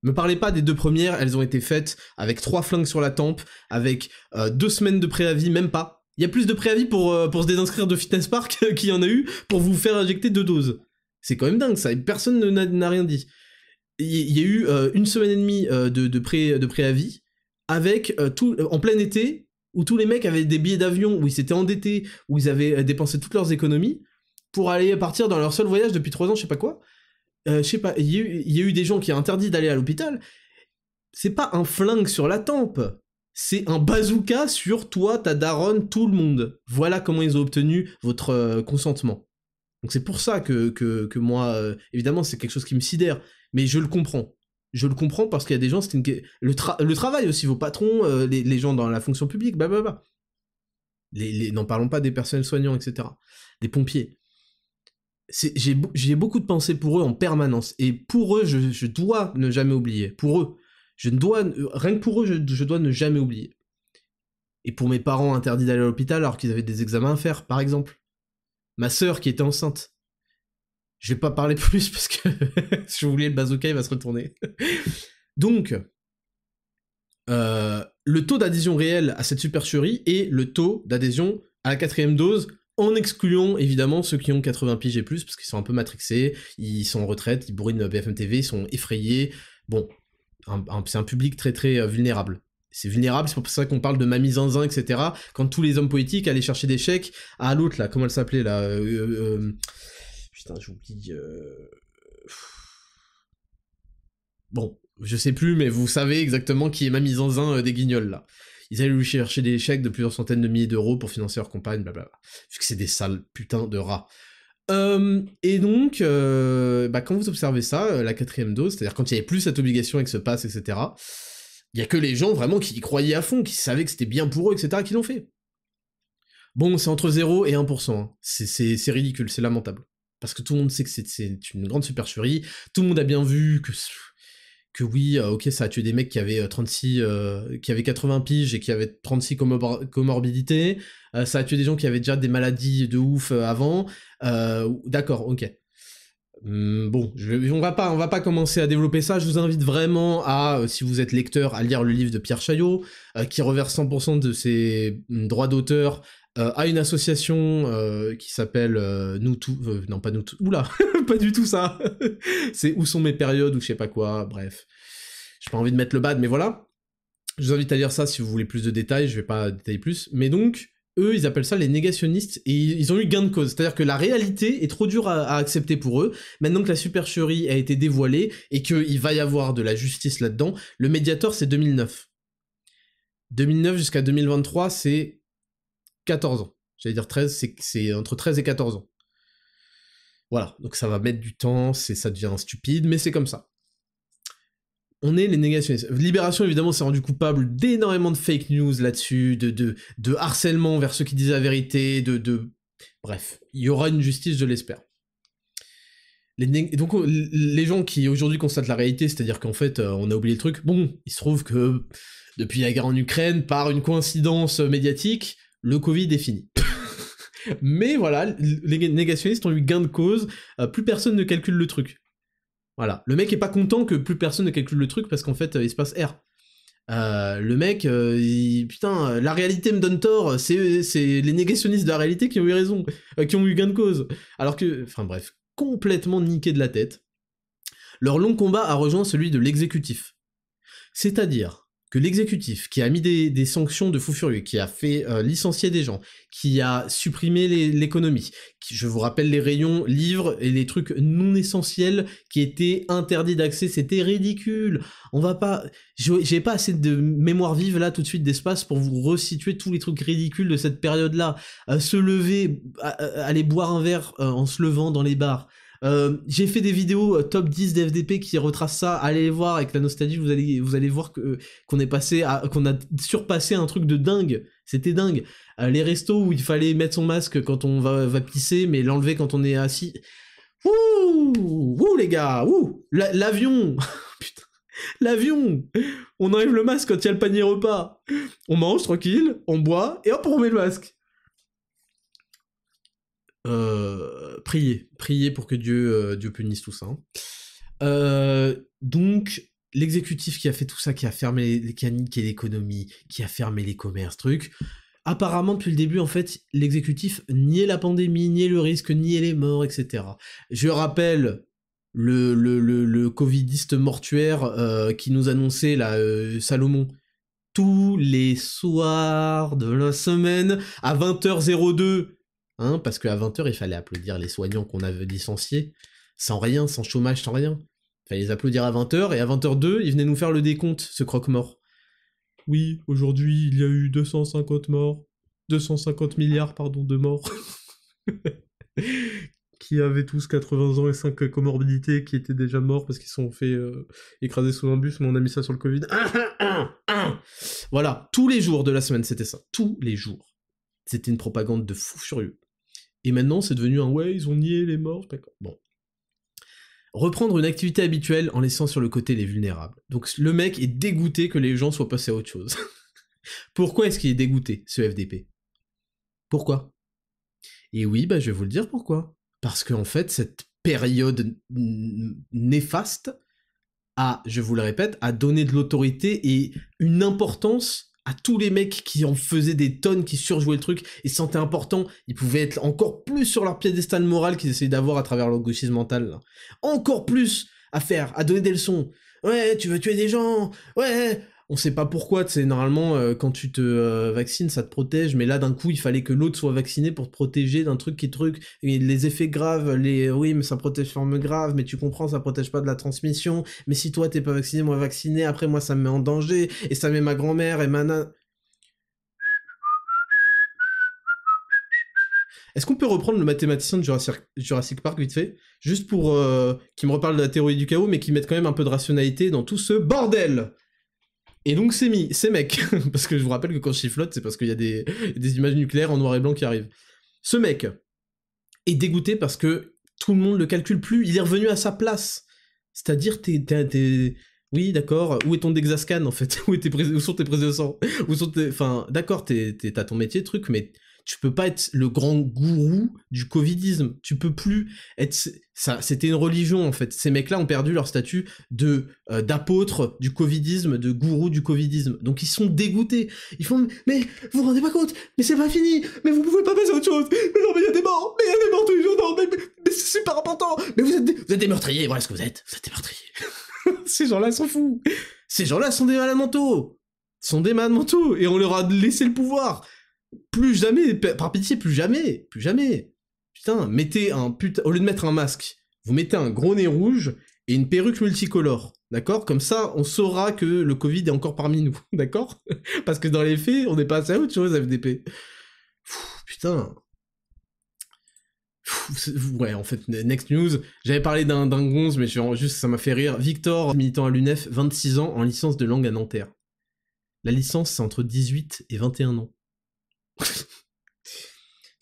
Me parlez pas des 2 premières, elles ont été faites avec 3 flingues sur la tempe, avec 2 semaines de préavis, même pas. Il y a plus de préavis pour se désinscrire de Fitness Park qu'il y en a eu pour vous faire injecter 2 doses. C'est quand même dingue ça, personne n'a rien dit. Il y a eu 1 semaine et demie de préavis, avec en plein été, où tous les mecs avaient des billets d'avion, où ils s'étaient endettés, où ils avaient dépensé toutes leurs économies, pour aller partir dans leur seul voyage depuis 3 ans, je sais pas quoi. Je sais pas, il y a eu des gens qui ont interdit d'aller à l'hôpital. C'est pas un flingue sur la tempe, c'est un bazooka sur toi, ta daronne, tout le monde. Voilà comment ils ont obtenu votre consentement. Donc c'est pour ça que moi, évidemment, c'est quelque chose qui me sidère, mais je le comprends. Je le comprends parce qu'il y a des gens, le travail aussi, vos patrons, les gens dans la fonction publique, blablabla. N'en parlons pas des personnels soignants, etc. Des pompiers. J'ai beaucoup de pensées pour eux en permanence, et pour eux, je dois ne jamais oublier. Pour eux, rien que pour eux, je dois ne jamais oublier. Et pour mes parents interdits d'aller à l'hôpital alors qu'ils avaient des examens à faire, par exemple. Ma sœur qui était enceinte. Je vais pas parler plus parce que si vous voulez, le bazooka il va se retourner. Donc, le taux d'adhésion réel à cette supercherie est le taux d'adhésion à la 4e dose, en excluant évidemment ceux qui ont 80 piges et plus, parce qu'ils sont un peu matrixés, ils sont en retraite, ils bourrinent BFM TV, ils sont effrayés. Bon, c'est un public très très vulnérable. C'est vulnérable, c'est pour ça qu'on parle de mamie zinzin, etc. Quand tous les hommes politiques allaient chercher des chèques à l'autre, là, comment elle s'appelait, là putain, j'oublie... Bon, je sais plus, mais vous savez exactement qui est mamie zinzin des Guignols, là. Ils allaient lui chercher des chèques de plusieurs centaines de milliers d'euros pour financer leur campagne, blablabla. Vu que c'est des sales putains de rats. Et donc, quand vous observez ça, la 4e dose, c'est-à-dire quand il n'y avait plus cette obligation avec ce pass, etc., il y a que les gens vraiment qui y croyaient à fond, qui savaient que c'était bien pour eux, etc., qui l'ont fait. Bon, c'est entre 0 et 1%. Hein. C'est ridicule, c'est lamentable. Parce que tout le monde sait que c'est une grande supercherie, tout le monde a bien vu que oui, ok, ça a tué des mecs qui avaient 80 piges et qui avaient 36 comorbidités, ça a tué des gens qui avaient déjà des maladies de ouf avant, d'accord, ok. Bon, on va pas commencer à développer ça, je vous invite vraiment à, si vous êtes lecteur, à lire le livre de Pierre Chaillot, qui reverse 100% de ses droits d'auteur à une association qui s'appelle Nous Tous... non, pas Nous Tous... Oula, pas du tout ça. C'est Où sont mes périodes, ou je sais pas quoi, bref. J'ai pas envie de mettre le bad, mais voilà. Je vous invite à lire ça si vous voulez plus de détails, je vais pas détailler plus. Mais donc, eux, ils appellent ça les négationnistes, et ils ont eu gain de cause. C'est-à-dire que la réalité est trop dure à accepter pour eux. Maintenant que la supercherie a été dévoilée, et qu'il va y avoir de la justice là-dedans, le Mediator, c'est 2009. 2009 jusqu'à 2023, c'est 14 ans. J'allais dire 13, c'est entre 13 et 14 ans. Voilà, donc ça va mettre du temps, ça devient stupide, mais c'est comme ça. On est les négationnistes. Libération, évidemment, s'est rendu coupable d'énormément de fake news là-dessus, de harcèlement vers ceux qui disent la vérité, Bref, il y aura une justice, je l'espère. Donc, les gens qui aujourd'hui constatent la réalité, c'est-à-dire qu'en fait, on a oublié le truc, bon, il se trouve que depuis la guerre en Ukraine, par une coïncidence médiatique, le Covid est fini. Mais voilà, les négationnistes ont eu gain de cause, plus personne ne calcule le truc. Voilà, le mec est pas content que plus personne ne calcule le truc parce qu'en fait, il se passe R. Le mec, putain, la réalité me donne tort, c'est les négationnistes de la réalité qui ont eu raison, qui ont eu gain de cause. Alors que, enfin bref, complètement niqué de la tête. Leur long combat a rejoint celui de l'exécutif. C'est-à-dire que l'exécutif, qui a mis des sanctions de fou furieux, qui a fait licencier des gens, qui a supprimé l'économie, je vous rappelle les rayons livres et les trucs non essentiels qui étaient interdits d'accès, c'était ridicule. On va pas... J'ai pas assez de mémoire vive là tout de suite d'espace pour vous resituer tous les trucs ridicules de cette période-là. Se lever, aller boire un verre en se levant dans les bars. J'ai fait des vidéos top 10 des FDP qui retracent ça, allez les voir avec la nostalgie, vous allez voir qu'on a surpassé un truc de dingue, c'était dingue. Les restos où il fallait mettre son masque quand on va pisser, mais l'enlever quand on est assis. Ouh les gars, ouh l'avion, putain, l'avion, on enlève le masque quand il y a le panier repas, on mange tranquille, on boit et hop on remet le masque. priez pour que Dieu punisse tout ça. Hein. Donc, l'exécutif qui a fait tout ça, qui a fermé qui a niqué l'économie, qui a fermé les commerces, trucs. Apparemment, depuis le début, en fait, l'exécutif niait la pandémie, niait le risque, niait les morts, etc. Je rappelle le covidiste mortuaire qui nous annonçait, là, Salomon, tous les soirs de la semaine, à 20h02, hein, parce qu'à 20h, il fallait applaudir les soignants qu'on avait licenciés, sans rien, sans chômage, sans rien. Il fallait les applaudir à 20h, et à 20h02, il venait nous faire le décompte, ce croque-mort. Oui, aujourd'hui, il y a eu 250 morts. 250 milliards, pardon, de morts. Qui avaient tous 80 ans et 5 comorbidités, qui étaient déjà morts parce qu'ils se sont fait écraser sous un bus, mais on a mis ça sur le Covid. Voilà, tous les jours de la semaine, c'était ça. Tous les jours. C'était une propagande de fou furieux. Et maintenant, c'est devenu un « ouais, ils ont nié les morts », d'accord. Bon. Reprendre une activité habituelle en laissant sur le côté les vulnérables. Donc le mec est dégoûté que les gens soient passés à autre chose. Pourquoi est-ce qu'il est dégoûté, ce FDP? Pourquoi? Et oui, bah je vais vous le dire pourquoi. Parce qu'en fait, cette période néfaste a, je vous le répète, a donné de l'autorité et une importance à tous les mecs qui en faisaient des tonnes, qui surjouaient le truc, et se sentaient importants, ils pouvaient être encore plus sur leur piédestal moral qu'ils essayaient d'avoir à travers leur gauchisme mental, là. Encore plus à faire, à donner des leçons. Ouais, tu veux tuer des gens, ouais. On sait pas pourquoi, tu sais, normalement, quand tu te vaccines, ça te protège, mais là, d'un coup, il fallait que l'autre soit vacciné pour te protéger d'un truc et les effets graves, oui, mais ça protège forme grave, mais tu comprends, ça protège pas de la transmission, mais si toi, t'es pas vacciné, moi, vacciné, après, moi, ça me met en danger, et ça met ma grand-mère et Est-ce qu'on peut reprendre le mathématicien de Jurassic Park, vite fait, juste pour qu'il me reparle de la théorie du chaos, mais qu'il mette quand même un peu de rationalité dans tout ce bordel? Et donc ces mecs, parce que je vous rappelle que quand je chifflote, c'est parce qu'il y a des images nucléaires en noir et blanc qui arrivent. Ce mec est dégoûté parce que tout le monde le calcule plus, il est revenu à sa place. C'est-à-dire, oui, d'accord, où est ton Dexascan, en fait? Où sont tes prises de sang? Enfin, d'accord, t'as ton métier, truc, mais tu peux pas être le grand gourou du covidisme. Tu peux plus être... Ça, c'était une religion, en fait. Ces mecs-là ont perdu leur statut d'apôtre du covidisme, de gourou du covidisme. Donc ils sont dégoûtés. Ils font « Mais vous vous rendez pas compte? Mais c'est pas fini! Mais vous pouvez pas passer à autre chose! Mais non, mais il y a des morts! Mais il y a des morts tous les jours! Non, mais c'est super important! Mais vous êtes des meurtriers! Voilà ce que vous êtes! Vous êtes des meurtriers! » Ces gens-là sont fous! Ces gens-là sont des malades mentaux! Et on leur a laissé le pouvoir! Plus jamais, par pitié, plus jamais. Putain, au lieu de mettre un masque, vous mettez un gros nez rouge et une perruque multicolore, d'accord? Comme ça, on saura que le Covid est encore parmi nous, d'accord? Parce que dans les faits, on est passé à autre chose, FDP. Putain. Ouais, en fait, next news, j'avais parlé d'un gonze, mais juste, ça m'a fait rire. Victor, militant à l'UNEF, 26 ans, en licence de langue à Nanterre. La licence, c'est entre 18 et 21 ans.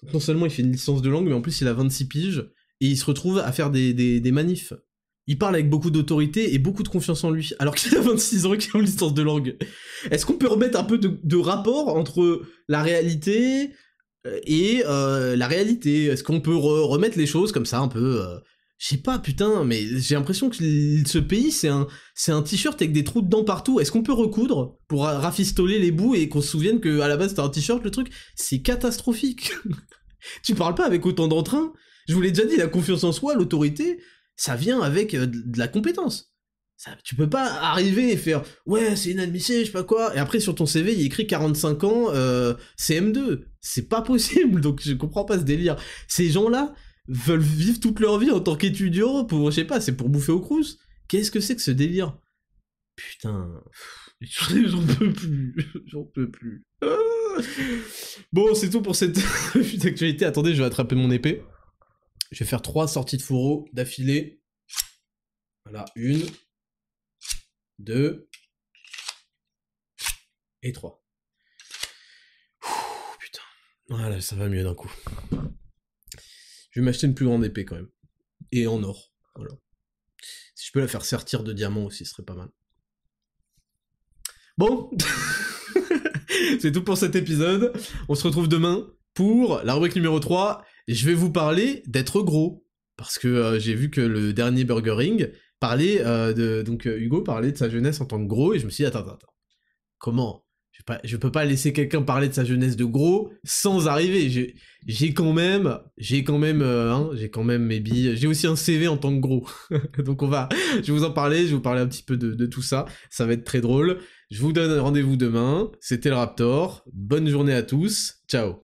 Donc non seulement il fait une licence de langue, mais en plus il a 26 piges, et il se retrouve à faire des manifs. Il parle avec beaucoup d'autorité et beaucoup de confiance en lui, alors qu'il a 26 ans et qu'il a une licence de langue. Est-ce qu'on peut remettre un peu de rapport entre la réalité et la réalité? Est-ce qu'on peut remettre les choses comme ça un peu... Je sais pas, putain, mais j'ai l'impression que ce pays, c'est un t-shirt avec des trous dedans partout. Est-ce qu'on peut recoudre pour rafistoler les bouts et qu'on se souvienne que à la base c'était un t-shirt, le truc? C'est catastrophique. Tu parles pas avec autant d'entrain. Je vous l'ai déjà dit, la confiance en soi, l'autorité, ça vient avec de la compétence. Tu peux pas arriver et faire « Ouais, c'est inadmissible, je sais pas quoi », et après sur ton CV, il y a écrit 45 ans, CM2. C'est pas possible, donc je comprends pas ce délire. Ces gens-là veulent vivre toute leur vie en tant qu'étudiants pour, je sais pas, c'est pour bouffer au crous. Qu'est-ce que c'est que ce délire? Putain, j'en peux plus. Bon, c'est tout pour cette actualité. Attendez, je vais attraper mon épée. Je vais faire 3 sorties de fourreau d'affilée. Voilà, 1, 2 et 3. Putain. Voilà, ça va mieux d'un coup. Je vais m'acheter une plus grande épée quand même. Et en or. Voilà. Si je peux la faire sertir de diamants aussi, ce serait pas mal. Bon. C'est tout pour cet épisode. On se retrouve demain pour la rubrique numéro 3. je vais vous parler d'être gros. Parce que j'ai vu que le dernier Burger Ring parlait Hugo parlait de sa jeunesse en tant que gros, et je me suis dit, attends. Comment je peux pas laisser quelqu'un parler de sa jeunesse de gros sans arriver. J'ai quand même mes billes. J'ai aussi un CV en tant que gros. Donc je vais vous en parler, je vais vous parler un petit peu de tout ça. Ça va être très drôle. Je vous donne rendez-vous demain. C'était le Raptor. Bonne journée à tous. Ciao.